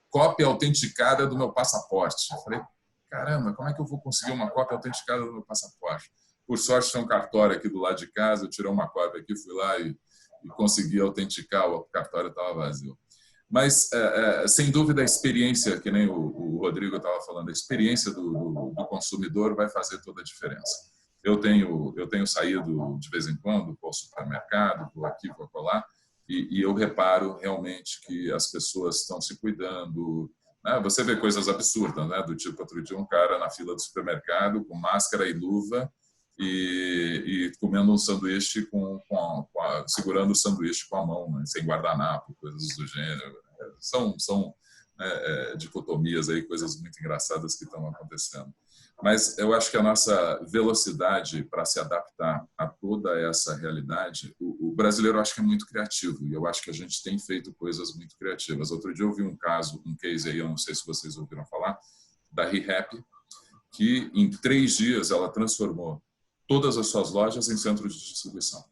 cópia autenticada do meu passaporte. Eu falei, caramba, como é que eu vou conseguir uma cópia autenticada do meu passaporte? Por sorte, tem um cartório aqui do lado de casa, eu tirei uma cópia aqui, fui lá e consegui autenticar, o cartório estava vazio. Mas, sem dúvida, a experiência, que nem o Rodrigo estava falando, a experiência do consumidor vai fazer toda a diferença. Eu tenho saído de vez em quando, vou ao supermercado, vou aqui, vou acolá, e eu reparo realmente que as pessoas estão se cuidando, né? Você vê coisas absurdas, né? Do tipo, outro dia um cara na fila do supermercado com máscara e luva e comendo um sanduíche segurando o sanduíche com a mão, né? Sem guardanapo, coisas do gênero. São dicotomias aí, coisas muito engraçadas que estão acontecendo. Mas eu acho que a nossa velocidade para se adaptar a toda essa realidade, o brasileiro acho que é muito criativo e eu acho que a gente tem feito coisas muito criativas. Outro dia eu vi um case aí, eu não sei se vocês ouviram falar, da ReHap, que em 3 dias ela transformou todas as suas lojas em centro de distribuição.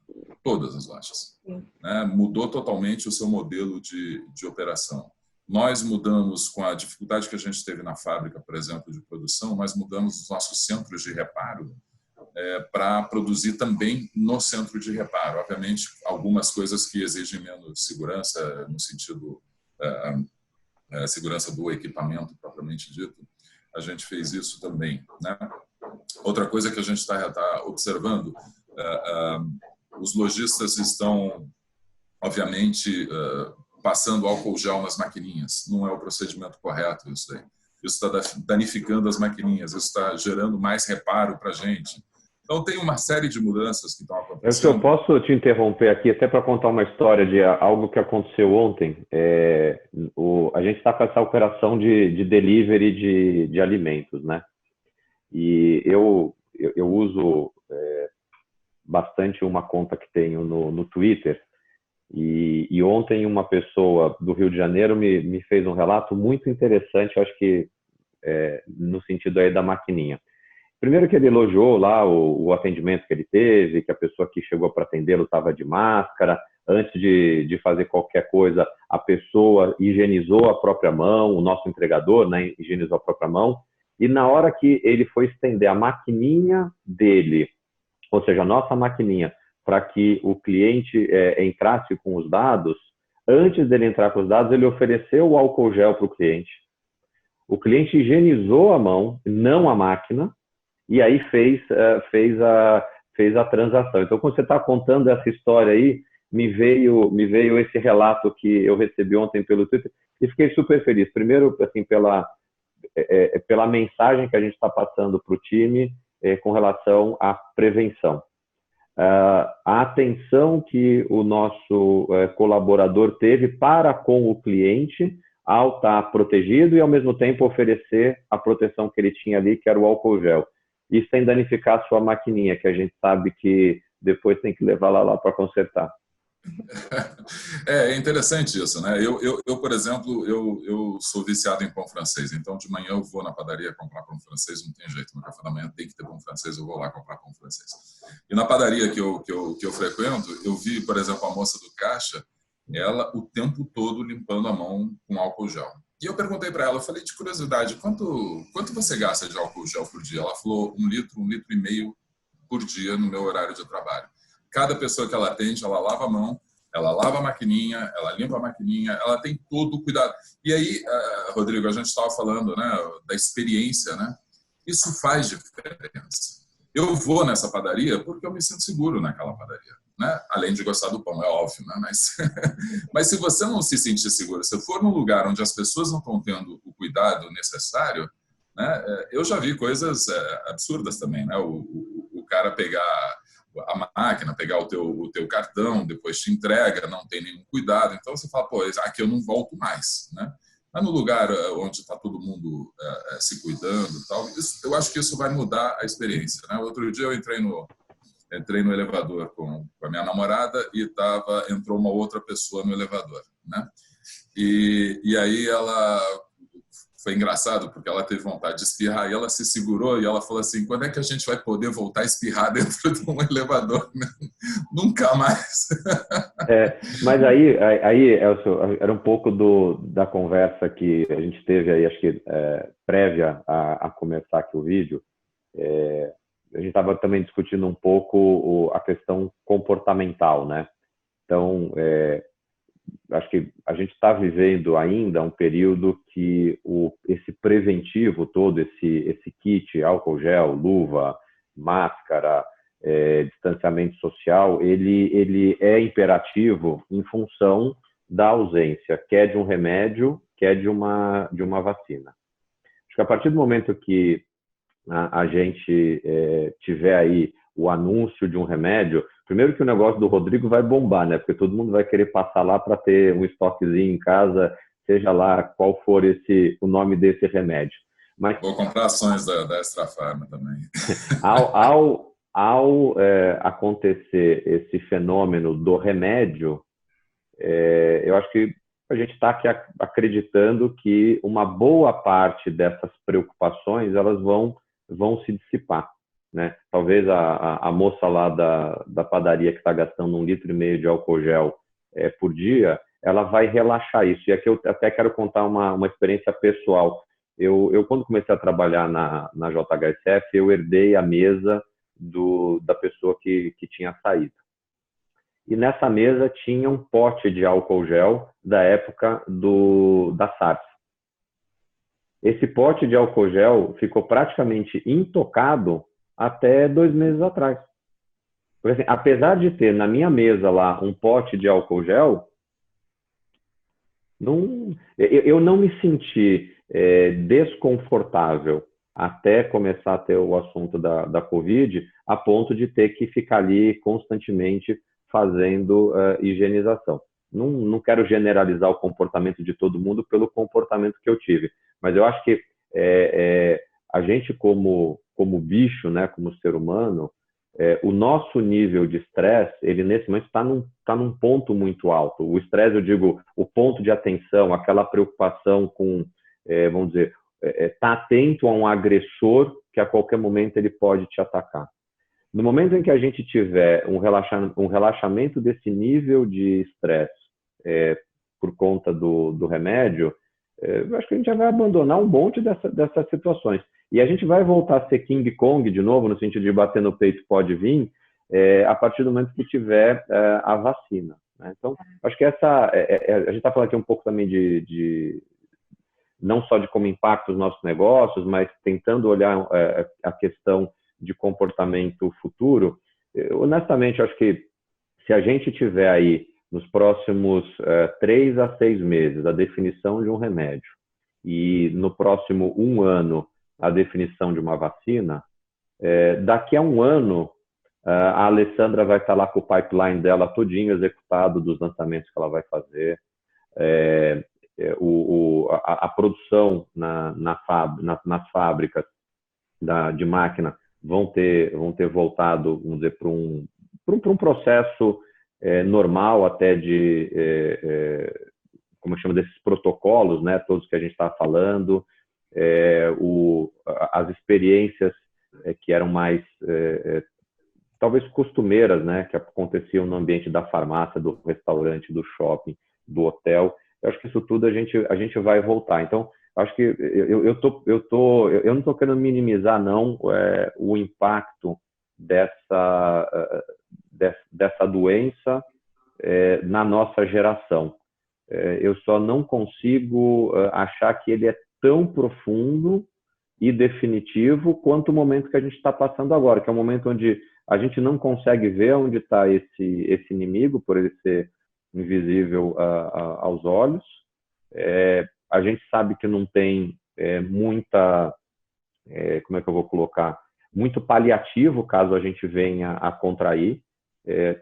Todas as lojas. Né? Mudou totalmente o seu modelo de operação. Nós mudamos, com a dificuldade que a gente teve na fábrica, por exemplo, de produção, nós mudamos os nossos centros de reparo para produzir também no centro de reparo. Obviamente, algumas coisas que exigem menos segurança, no sentido segurança do equipamento propriamente dito, a gente fez isso também, né? Outra coisa que a gente está observando, os lojistas estão, obviamente, passando álcool gel nas maquininhas. Não é o procedimento correto isso daí. Isso está danificando as maquininhas, isso está gerando mais reparo para a gente. Então, tem uma série de mudanças que estão acontecendo. Eu posso te interromper aqui até para contar uma história de algo que aconteceu ontem. A gente está com essa operação de delivery de alimentos, né? E eu uso bastante uma conta que tenho no Twitter. E ontem uma pessoa do Rio de Janeiro me fez um relato muito interessante, eu acho que no sentido aí da maquininha. Primeiro que ele elogiou lá o atendimento que ele teve, que a pessoa que chegou para atendê-lo estava de máscara, antes de fazer qualquer coisa, a pessoa higienizou a própria mão, o nosso entregador, né, higienizou a própria mão, e na hora que ele foi estender a maquininha dele, ou seja, a nossa maquininha, para que o cliente entrasse com os dados, antes dele entrar com os dados, ele ofereceu o álcool gel para o cliente. O cliente higienizou a mão, não a máquina, e aí fez a transação. Então, quando você está contando essa história aí, me veio esse relato que eu recebi ontem pelo Twitter e fiquei super feliz. Primeiro, assim, pela mensagem que a gente está passando para o time com relação à prevenção. A atenção que o nosso colaborador teve para com o cliente ao estar protegido e, ao mesmo tempo, oferecer a proteção que ele tinha ali, que era o álcool gel. E sem danificar a sua maquininha, que a gente sabe que depois tem que levar lá para consertar. É interessante isso, né? Eu, por exemplo, eu sou viciado em pão francês, então de manhã eu vou na padaria comprar pão francês, não tem jeito, no café da manhã tem que ter pão francês, eu vou lá comprar pão francês. E na padaria que eu frequento, eu vi, por exemplo, a moça do caixa, ela o tempo todo limpando a mão com álcool gel. E eu perguntei para ela, eu falei de curiosidade, quanto você gasta de álcool gel por dia? Ela falou 1 litro e meio por dia no meu horário de trabalho. Cada pessoa que ela atende, ela lava a mão, ela lava a maquininha, ela limpa a maquininha, ela tem todo o cuidado. E aí, Rodrigo, a gente estava falando, né, da experiência, né? Isso faz diferença. Eu vou nessa padaria porque eu me sinto seguro naquela padaria, né? Além de gostar do pão, é óbvio, né? Mas se você não se sentir seguro, se for num lugar onde as pessoas não estão tendo o cuidado necessário, né? Eu já vi coisas absurdas também, né? O cara pegar a máquina, pegar o teu cartão, depois te entrega, não tem nenhum cuidado. Então você fala, pô, aqui eu não volto mais, né? Mas no lugar onde está todo mundo se cuidando e tal, eu acho que isso vai mudar a experiência, né? Outro dia eu entrei no elevador com a minha namorada e entrou uma outra pessoa no elevador, né? E aí ela... Foi engraçado, porque ela teve vontade de espirrar e ela se segurou e ela falou assim, quando é que a gente vai poder voltar a espirrar dentro de um elevador? Nunca mais. Mas aí Elcio, era um pouco da conversa que a gente teve aí, acho que prévia a começar aqui o vídeo. A gente estava também discutindo um pouco a questão comportamental, né? Então, acho que a gente está vivendo ainda um período que esse preventivo todo, esse kit, álcool gel, luva, máscara, distanciamento social, ele é imperativo em função da ausência, quer de um remédio, quer de uma vacina. Acho que a partir do momento que a gente tiver aí o anúncio de um remédio, primeiro que o negócio do Rodrigo vai bombar, né? Porque todo mundo vai querer passar lá para ter um estoquezinho em casa, seja lá qual for o nome desse remédio. Mas vou comprar ações da Extra Farma também. Ao acontecer esse fenômeno do remédio, eu acho que a gente está aqui acreditando que uma boa parte dessas preocupações elas vão se dissipar, né? Talvez a moça lá da padaria que está gastando 1,5 litro de álcool gel por dia, ela vai relaxar isso. E aqui eu até quero contar uma experiência pessoal. Eu quando comecei a trabalhar na JHSF, eu herdei a mesa da pessoa que tinha saído. E nessa mesa tinha um pote de álcool gel da época da SARS. Esse pote de álcool gel ficou praticamente intocado até 2 meses atrás. Porque, assim, apesar de ter na minha mesa lá um pote de álcool gel, eu não me senti desconfortável até começar a ter o assunto da Covid, a ponto de ter que ficar ali constantemente fazendo higienização. Não quero generalizar o comportamento de todo mundo pelo comportamento que eu tive, mas eu acho que a gente como bicho, né, como ser humano, o nosso nível de estresse, ele nesse momento está num ponto muito alto. O estresse, eu digo, o ponto de atenção, aquela preocupação com, vamos dizer, estar atento a um agressor que a qualquer momento ele pode te atacar. No momento em que a gente tiver um relaxamento desse nível de estresse por conta do remédio, eu acho que a gente já vai abandonar um monte dessas situações. E a gente vai voltar a ser King Kong de novo, no sentido de bater no peito pode vir, a partir do momento que tiver a vacina, né? Então, acho que a gente está falando aqui um pouco também não só de como impacta os nossos negócios, mas tentando olhar a questão de comportamento futuro. Honestamente, acho que se a gente tiver aí nos próximos 3 a 6 meses a definição de um remédio e no próximo 1 ano a definição de uma vacina, daqui a 1 ano a Alessandra vai estar lá com o pipeline dela todinho executado dos lançamentos que ela vai fazer. A produção nas fábricas de máquina vão ter voltado, vamos dizer, para um processo normal até de, como chama, desses protocolos, né, todos que a gente está falando, as experiências que eram mais talvez costumeiras, né, que aconteciam no ambiente da farmácia, do restaurante, do shopping, do hotel. Eu acho que isso tudo a gente vai voltar. Então, acho que eu não estou querendo minimizar não o impacto dessa doença na nossa geração. Eu só não consigo achar que ele é tão profundo e definitivo quanto o momento que a gente está passando agora, que é um momento onde a gente não consegue ver onde está esse inimigo, por ele ser invisível aos olhos. A gente sabe que não tem muita, como é que eu vou colocar, muito paliativo caso a gente venha a contrair.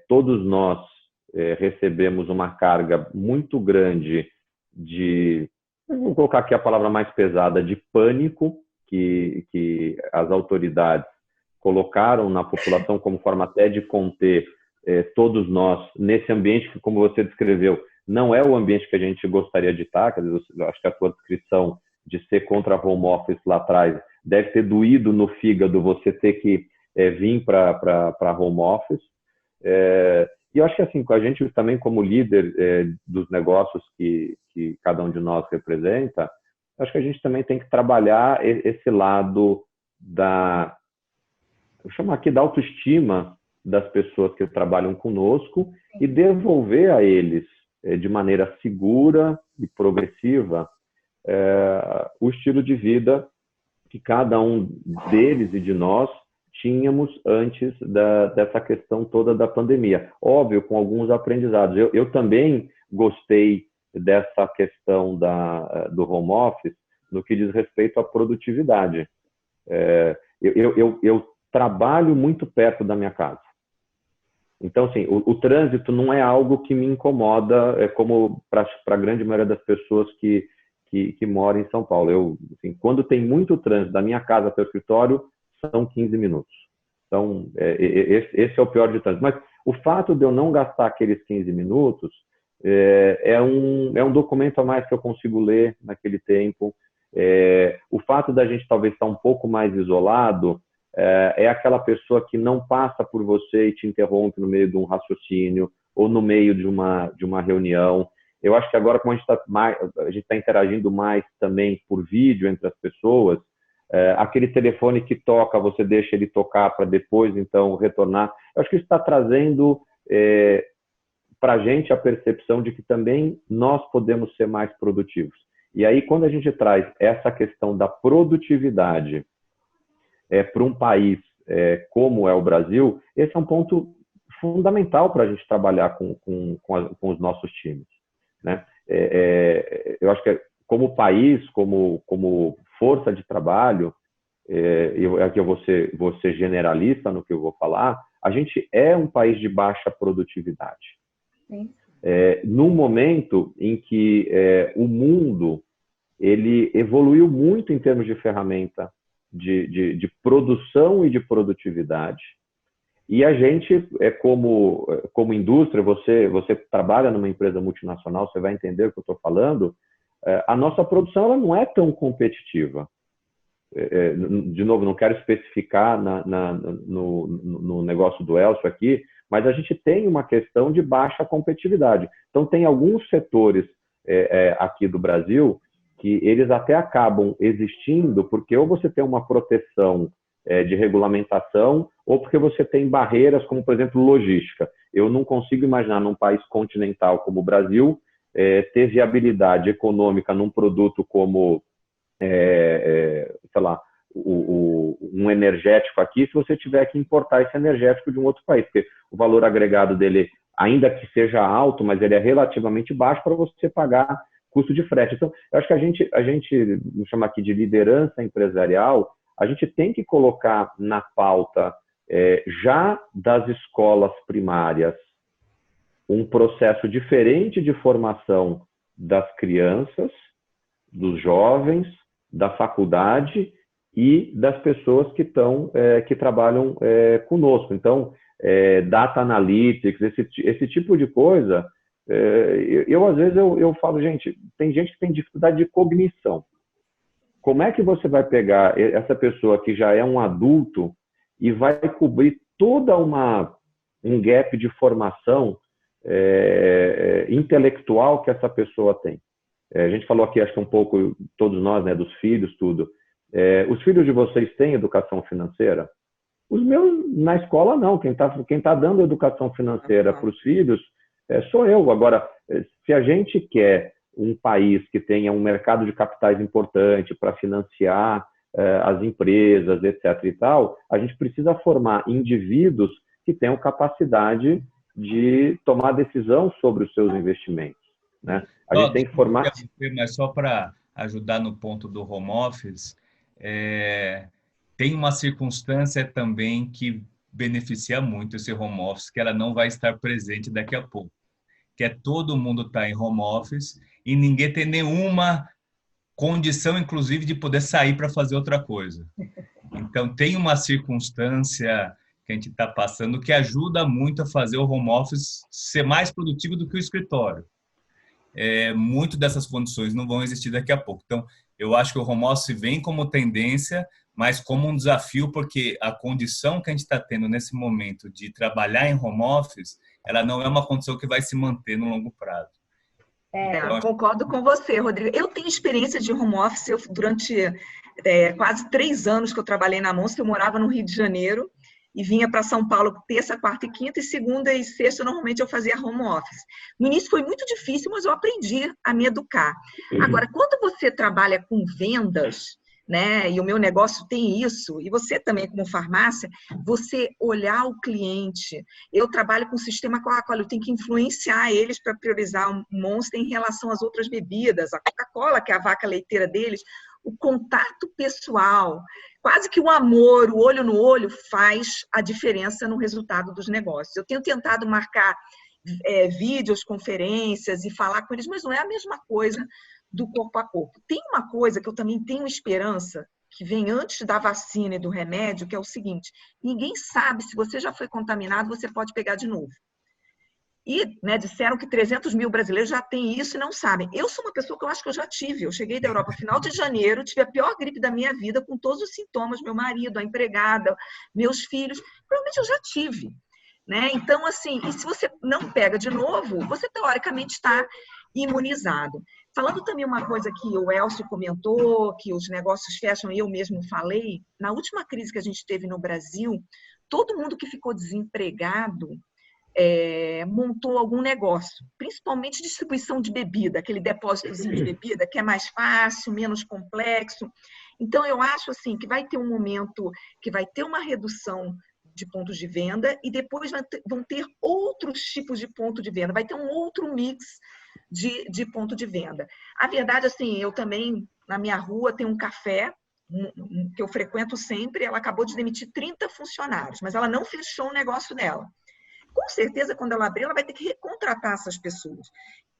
Todos nós recebemos uma carga muito grande vou colocar aqui a palavra mais pesada, de pânico, que as autoridades colocaram na população como forma até de conter todos nós nesse ambiente que, como você descreveu, não é o ambiente que a gente gostaria de estar. Quer dizer, acho que a sua descrição de ser contra home office lá atrás deve ter doído no fígado você ter que vir para home office. E eu acho que assim, a gente também como líder dos negócios que cada um de nós representa, acho que a gente também tem que trabalhar esse lado eu chamo aqui da autoestima das pessoas que trabalham conosco e devolver a eles de maneira segura e progressiva o estilo de vida que cada um deles e de nós tínhamos antes dessa questão toda da pandemia. Óbvio, com alguns aprendizados. Eu também gostei dessa questão do home office no que diz respeito à produtividade. Eu trabalho muito perto da minha casa. Então, assim, o trânsito não é algo que me incomoda, como para a grande maioria das pessoas que moram em São Paulo. Assim, quando tem muito trânsito da minha casa para o escritório, são 15 minutos. Então, esse é o pior de trânsito. Mas o fato de eu não gastar aqueles 15 minutos é um documento a mais que eu consigo ler naquele tempo. O fato da gente talvez estar um pouco mais isolado é aquela pessoa que não passa por você e te interrompe no meio de um raciocínio ou no meio de uma reunião. Eu acho que agora, como a gente está interagindo mais também por vídeo entre as pessoas, aquele telefone que toca, você deixa ele tocar para depois, então, retornar. Eu acho que isso está trazendo para a gente a percepção de que também nós podemos ser mais produtivos. E aí, quando a gente traz essa questão da produtividade para um país como é o Brasil, esse é um ponto fundamental para a gente trabalhar com os nossos times, né? Eu acho que como país, como força de trabalho, aqui eu vou ser generalista no que eu vou falar, a gente é um país de baixa produtividade. Sim. Num momento em que o mundo ele evoluiu muito em termos de ferramenta de produção e de produtividade, e a gente, como indústria, você trabalha numa empresa multinacional, você vai entender o que eu estou falando, a nossa produção ela não é tão competitiva. De novo, não quero especificar no negócio do Elcio aqui, mas a gente tem uma questão de baixa competitividade. Então, tem alguns setores aqui do Brasil que eles até acabam existindo porque ou você tem uma proteção de regulamentação ou porque você tem barreiras como, por exemplo, logística. Eu não consigo imaginar num país continental como o Brasil ter viabilidade econômica num produto como, sei lá, um energético aqui, se você tiver que importar esse energético de um outro país, porque o valor agregado dele, ainda que seja alto, mas ele é relativamente baixo para você pagar custo de frete. Então, eu acho que a gente vamos chamar aqui de liderança empresarial, a gente tem que colocar na pauta, já das escolas primárias, um processo diferente de formação das crianças, dos jovens, da faculdade e das pessoas que trabalham conosco. Então, data analytics, esse tipo de coisa, às vezes eu falo, gente, tem gente que tem dificuldade de cognição. Como é que você vai pegar essa pessoa que já é um adulto e vai cobrir toda um gap de formação intelectual que essa pessoa tem? A gente falou aqui, acho que um pouco, todos nós, né, dos filhos, tudo. Os filhos de vocês têm educação financeira? Os meus, na escola, não. Quem tá dando educação financeira para os filhos sou eu. Agora, se a gente quer um país que tenha um mercado de capitais importante para financiar as empresas, etc. e tal, a gente precisa formar indivíduos que tenham capacidade de tomar decisão sobre os seus investimentos, né? A gente tem que formar... Mas só para ajudar no ponto do home office, tem uma circunstância também que beneficia muito esse home office, que ela não vai estar presente daqui a pouco, que é todo mundo estar em home office e ninguém tem nenhuma condição, inclusive, de poder sair para fazer outra coisa. Então, tem uma circunstância que a gente está passando que ajuda muito a fazer o home office ser mais produtivo do que o escritório. Muito dessas condições não vão existir daqui a pouco. Então, eu acho que o home office vem como tendência, mas como um desafio, porque a condição que a gente está tendo nesse momento de trabalhar em home office, ela não é uma condição que vai se manter no longo prazo. Eu concordo com você, Rodrigo. Eu tenho experiência de home office. Durante quase 3 anos que eu trabalhei na Monster, eu morava no Rio de Janeiro e vinha para São Paulo terça, quarta e quinta, e segunda e sexta, normalmente eu fazia home office. No início foi muito difícil, mas eu aprendi a me educar. Agora, quando você trabalha com vendas, né, e o meu negócio tem isso, e você também como farmácia, você olhar o cliente. Eu trabalho com o sistema Coca-Cola, eu tenho que influenciar eles para priorizar o Monster em relação às outras bebidas, a Coca-Cola, que é a vaca leiteira deles, o contato pessoal, quase que o amor, o olho no olho, faz a diferença no resultado dos negócios. Eu tenho tentado marcar vídeos, conferências e falar com eles, mas não é a mesma coisa do corpo a corpo. Tem uma coisa que eu também tenho esperança, que vem antes da vacina e do remédio, que é o seguinte: ninguém sabe se você já foi contaminado, você pode pegar de novo. E disseram que 300 mil brasileiros já têm isso e não sabem. Eu sou uma pessoa que eu acho que eu já tive. Eu cheguei da Europa final de janeiro, tive a pior gripe da minha vida, com todos os sintomas, meu marido, a empregada, meus filhos. Provavelmente eu já tive. Né? Então, assim, e se você não pega de novo, você teoricamente está imunizado. Falando também uma coisa que o Elcio comentou, que os negócios fecham, e eu mesmo falei, na última crise que a gente teve no Brasil, todo mundo que ficou desempregado montou algum negócio, principalmente distribuição de bebida, aquele depósitozinho de bebida que é mais fácil, menos complexo. Então, eu acho assim que vai ter um momento que vai ter uma redução de pontos de venda e depois vão ter outros tipos de ponto de venda, vai ter um outro mix de ponto de venda. A verdade, assim, eu também, na minha rua, tem um café que eu frequento sempre, ela acabou de demitir 30 funcionários, mas ela não fechou o negócio dela. Com certeza, quando ela abrir, ela vai ter que recontratar essas pessoas.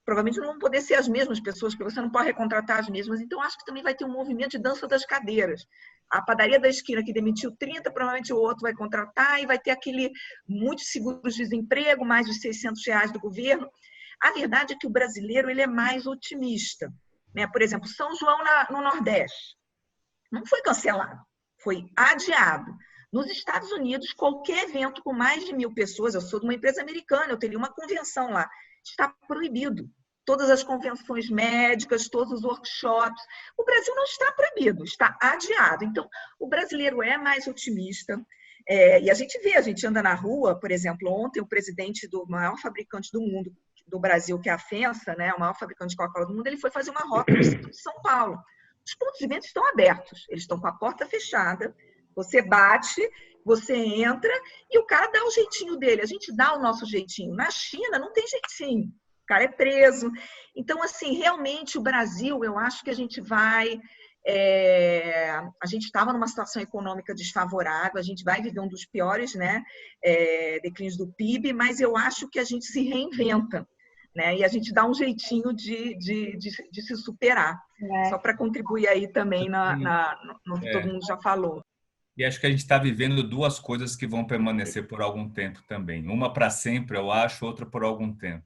Provavelmente não vão poder ser as mesmas pessoas, porque você não pode recontratar as mesmas. Então, acho que também vai ter um movimento de dança das cadeiras. A padaria da esquina que demitiu 30, provavelmente o outro vai contratar e vai ter aquele muitos seguros de desemprego, mais os R$600 do governo. A verdade é que o brasileiro ele é mais otimista. Né? Por exemplo, São João no Nordeste não foi cancelado, foi adiado. Nos Estados Unidos, qualquer evento com mais de 1.000 pessoas, eu sou de uma empresa americana, eu teria uma convenção lá, está proibido. todas as convenções médicas, todos os workshops. O Brasil não está proibido, está adiado. Então, o brasileiro é mais otimista. E a gente anda na rua, por exemplo, ontem o presidente do maior fabricante do mundo, do Brasil, que é a FEMSA, né, o maior fabricante de Coca-Cola do mundo, ele foi fazer uma rota no centro de São Paulo. Os pontos de venda estão abertos, eles estão com a porta fechada, você bate, você entra e o cara dá o jeitinho dele, a gente dá o nosso jeitinho. Na China não tem jeitinho, o cara é preso. Então, assim, realmente o Brasil, eu acho que a gente vai... a gente estava numa situação econômica desfavorável, a gente vai viver um dos piores, né, declínios do PIB, mas eu acho que a gente se reinventa, né, e a gente dá um jeitinho de se superar. Só para contribuir aí também no que todo mundo já falou. E acho que a gente está vivendo duas coisas que vão permanecer por algum tempo também. Uma para sempre, eu acho, outra por algum tempo.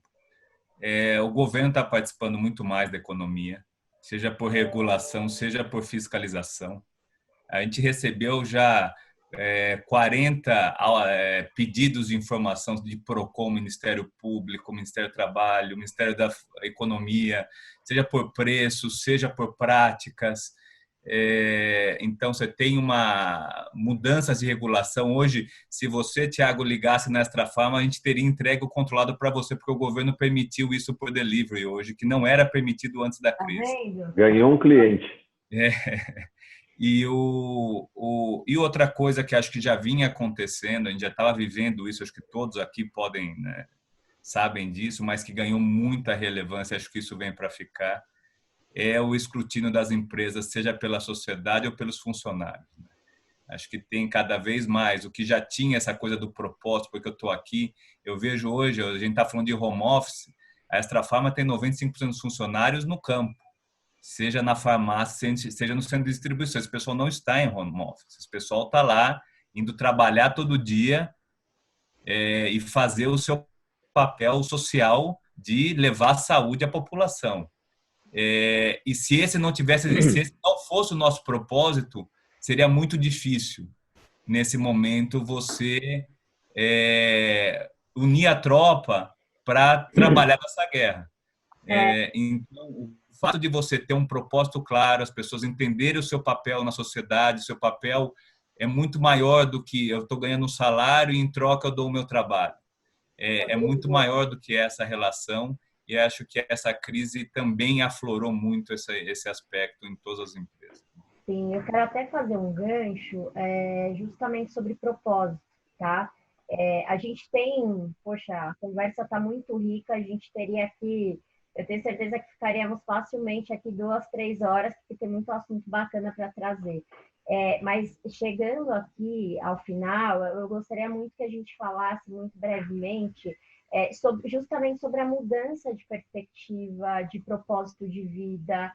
O governo está participando muito mais da economia, seja por regulação, seja por fiscalização. A gente recebeu já 40 pedidos de informação de PROCON, Ministério Público, Ministério do Trabalho, Ministério da Economia, seja por preços, seja por práticas. Então, você tem uma mudança de regulação. Hoje, se você, Thiago, ligasse na Extra Farma, a gente teria entregue o controlado para você, porque o governo permitiu isso por delivery hoje, que não era permitido antes da crise. Ganhou um cliente. E outra coisa que acho que já vinha acontecendo, a gente já estava vivendo isso, acho que todos aqui podem, né, sabem disso, mas que ganhou muita relevância, acho que isso vem para ficar, é o escrutínio das empresas, seja pela sociedade ou pelos funcionários. Acho que tem cada vez mais, o que já tinha essa coisa do propósito, porque eu estou aqui, eu vejo hoje, a gente está falando de home office, a Extra Farma tem 95% dos funcionários no campo, seja na farmácia, seja no centro de distribuição. Esse pessoal não está em home office, esse pessoal está lá, indo trabalhar todo dia e fazer o seu papel social de levar saúde à população. E se esse não fosse o nosso propósito, seria muito difícil nesse momento você unir a tropa para trabalhar nessa guerra. Então, o fato de você ter um propósito claro, as pessoas entenderem o seu papel na sociedade, o seu papel é muito maior do que eu estou ganhando um salário e em troca eu dou o meu trabalho. É muito maior do que essa relação. E acho que essa crise também aflorou muito esse aspecto em todas as empresas. Sim, eu quero até fazer um gancho justamente sobre propósito, tá? A gente tem, poxa, a conversa está muito rica, a gente teria aqui, eu tenho certeza que ficaríamos facilmente aqui 2, 3 horas, porque tem muito assunto bacana para trazer. Mas chegando aqui ao final, eu gostaria muito que a gente falasse muito brevemente justamente sobre a mudança de perspectiva, de propósito de vida.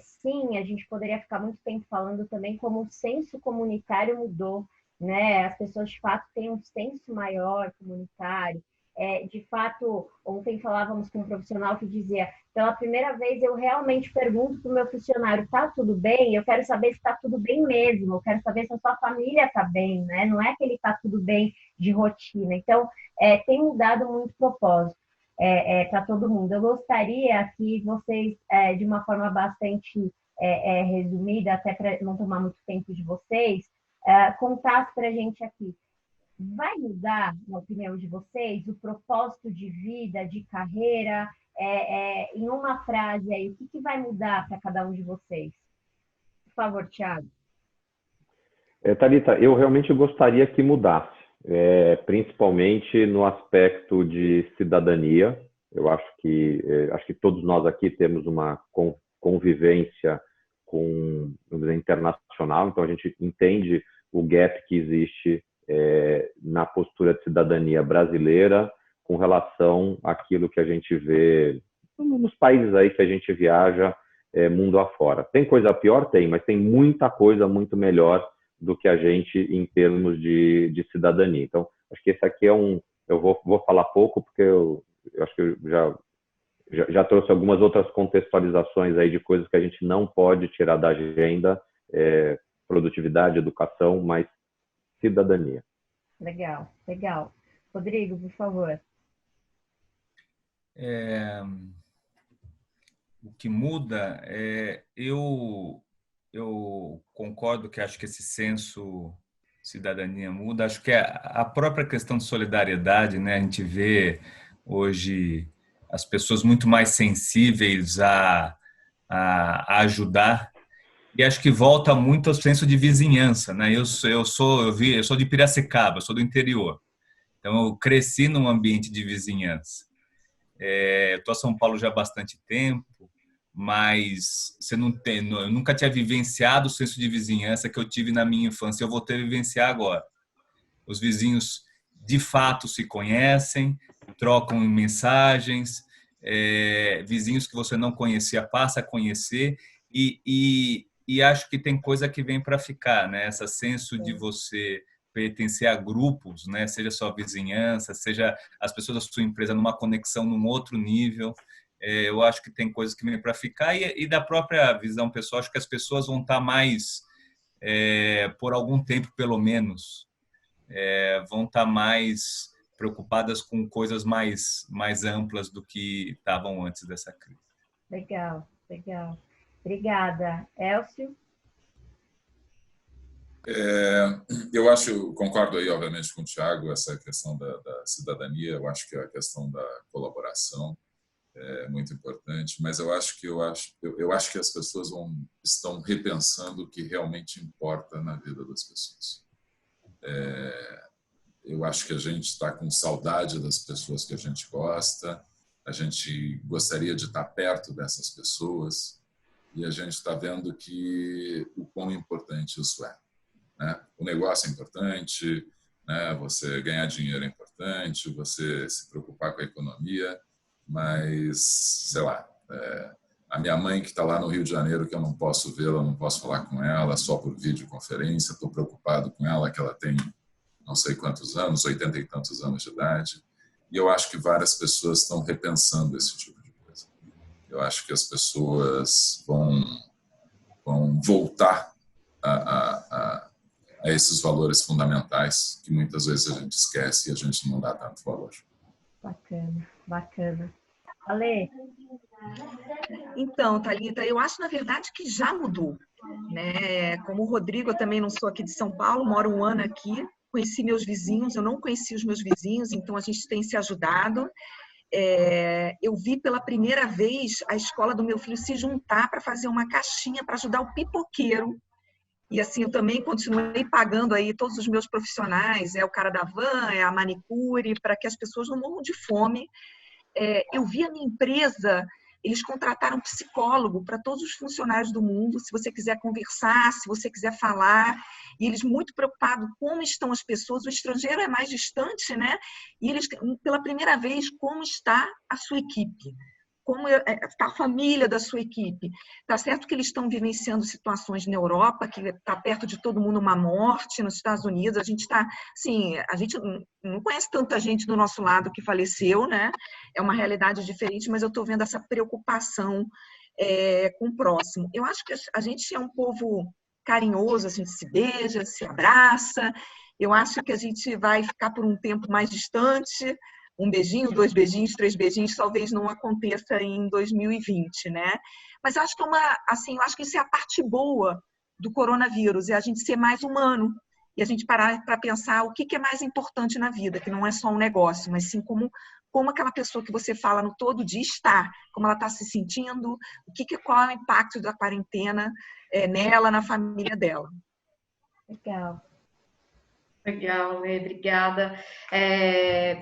Sim, a gente poderia ficar muito tempo falando também como o senso comunitário mudou, né? As pessoas, de fato, têm um senso maior comunitário. De fato, ontem falávamos com um profissional que dizia, pela primeira vez eu realmente pergunto para o meu funcionário, está tudo bem? Eu quero saber se está tudo bem mesmo, eu quero saber se a sua família está bem, né? Não é que ele está tudo bem de rotina. Então, tem mudado muito o propósito para todo mundo. Eu gostaria que vocês, de uma forma bastante resumida, até para não tomar muito tempo de vocês, contassem para a gente aqui. Vai mudar, na opinião de vocês, o propósito de vida, de carreira? Em uma frase aí, o que vai mudar para cada um de vocês? Por favor, Thiago. Thalita, eu realmente gostaria que mudasse, principalmente no aspecto de cidadania. Eu acho que todos nós aqui temos uma convivência vamos dizer, internacional, então a gente entende o gap que existe na postura de cidadania brasileira com relação àquilo que a gente vê nos países aí que a gente viaja mundo afora. Tem coisa pior? Tem, mas tem muita coisa muito melhor do que a gente em termos de cidadania. Então, acho que esse aqui eu vou falar pouco, porque eu acho que eu já trouxe algumas outras contextualizações aí de coisas que a gente não pode tirar da agenda, produtividade, educação, mas cidadania. Legal, legal. Rodrigo, por favor. o que muda eu concordo que acho que esse senso cidadania muda. Acho que a própria questão de solidariedade, né? A gente vê hoje as pessoas muito mais sensíveis a ajudar. E acho que volta muito ao senso de vizinhança, né? Eu sou de Piracicaba, sou do interior. Então eu cresci num ambiente de vizinhança. Eu estou em São Paulo já há bastante tempo, mas eu nunca tinha vivenciado o senso de vizinhança que eu tive na minha infância. Eu vou ter que vivenciar agora. Os vizinhos de fato se conhecem, trocam mensagens, vizinhos que você não conhecia passa a conhecer e acho que tem coisa que vem para ficar, né? Esse senso de você pertencer a grupos, né? Seja só vizinhança, seja as pessoas da sua empresa numa conexão num outro nível. Eu acho que tem coisas que vêm para ficar e da própria visão pessoal, acho que as pessoas vão estar mais, por algum tempo pelo menos, vão estar mais preocupadas com coisas mais amplas do que estavam antes dessa crise. Legal, legal. Obrigada. Elcio? Eu concordo aí, obviamente, com o Thiago, essa questão da cidadania. Eu acho que a questão da colaboração é muito importante, mas eu acho que as pessoas estão repensando o que realmente importa na vida das pessoas. Eu acho que a gente está com saudade das pessoas que a gente gosta, a gente gostaria de estar perto dessas pessoas e a gente está vendo o quão importante isso é, né? O negócio é importante, né? Você ganhar dinheiro é importante, você se preocupar com a economia, mas, sei lá, a minha mãe que está lá no Rio de Janeiro, que eu não posso vê-la, não posso falar com ela, só por videoconferência, estou preocupado com ela, que ela tem não sei quantos anos, 80 e tantos anos de idade, e eu acho que várias pessoas estão repensando esse tipo de coisa. Eu acho que as pessoas vão voltar a esses valores fundamentais que muitas vezes a gente esquece e a gente não dá tanto valor. Bacana, bacana. Ale? Então, Thalita, eu acho, na verdade, que já mudou, né? Como o Rodrigo, eu também não sou aqui de São Paulo, moro um ano aqui, conheci meus vizinhos, eu não conheci os meus vizinhos, então a gente tem se ajudado. Eu vi pela primeira vez a escola do meu filho se juntar para fazer uma caixinha para ajudar o pipoqueiro. E assim, eu também continuei pagando aí todos os meus profissionais, o cara da van, a manicure, para que as pessoas não morram de fome. Eu vi a minha empresa, eles contrataram um psicólogo para todos os funcionários do mundo, se você quiser conversar, se você quiser falar, e eles muito preocupados como estão as pessoas, o estrangeiro é mais distante, né? E eles, pela primeira vez, como está a sua equipe? Como está a família da sua equipe? Tá certo que eles estão vivenciando situações na Europa, que está perto de todo mundo uma morte, nos Estados Unidos, a gente não conhece tanta gente do nosso lado que faleceu, né? É uma realidade diferente, mas eu estou vendo essa preocupação com o próximo. Eu acho que a gente é um povo carinhoso, a gente se beija, se abraça, eu acho que a gente vai ficar por um tempo mais distante, um beijinho, 2 beijinhos, 3 beijinhos, talvez não aconteça em 2020, né? Mas eu acho que eu acho que isso é a parte boa do coronavírus, é a gente ser mais humano e a gente parar para pensar o que é mais importante na vida, que não é só um negócio, mas sim como aquela pessoa que você fala no todo dia está, como ela está se sentindo, qual é o impacto da quarentena nela, na família dela. Legal. Legal, Lê, obrigada.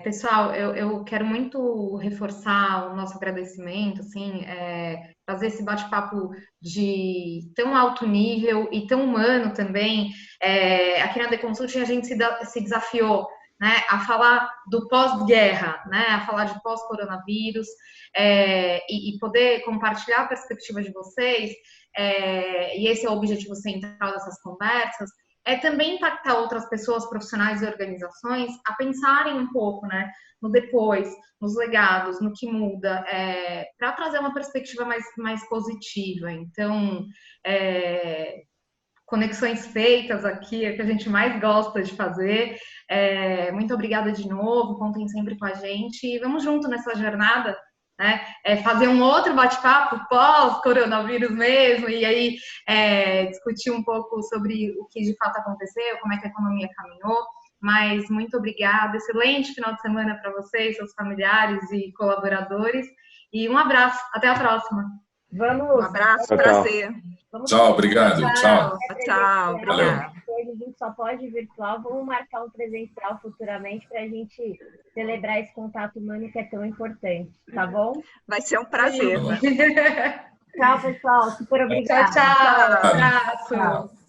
Pessoal, eu quero muito reforçar o nosso agradecimento, assim, fazer esse bate-papo de tão alto nível e tão humano também. Aqui na The Consulting a gente se desafiou, né, a falar do pós-guerra, né, a falar de pós-coronavírus e poder compartilhar a perspectiva de vocês, e esse é o objetivo central dessas conversas, também impactar outras pessoas, profissionais e organizações a pensarem um pouco, né, no depois, nos legados, no que muda, para trazer uma perspectiva mais positiva. Então, conexões feitas aqui é o que a gente mais gosta de fazer. Muito obrigada de novo, contem sempre com a gente e vamos junto nessa jornada, né? Fazer um outro bate-papo pós-coronavírus mesmo, e aí discutir um pouco sobre o que de fato aconteceu, como é que a economia caminhou. Mas muito obrigada, excelente final de semana para vocês, seus familiares e colaboradores, e um abraço, até a próxima. Vamos. Um abraço, Tchau, prazer. Tchau, obrigado. Tchau. Tchau, obrigada. Hoje a gente só pode virtual, vamos marcar um presencial futuramente para a gente celebrar esse contato humano que é tão importante, tá bom? Vai ser um prazer. Tchau, pessoal. Super obrigada. Tchau, tchau. Abraço. Tchau.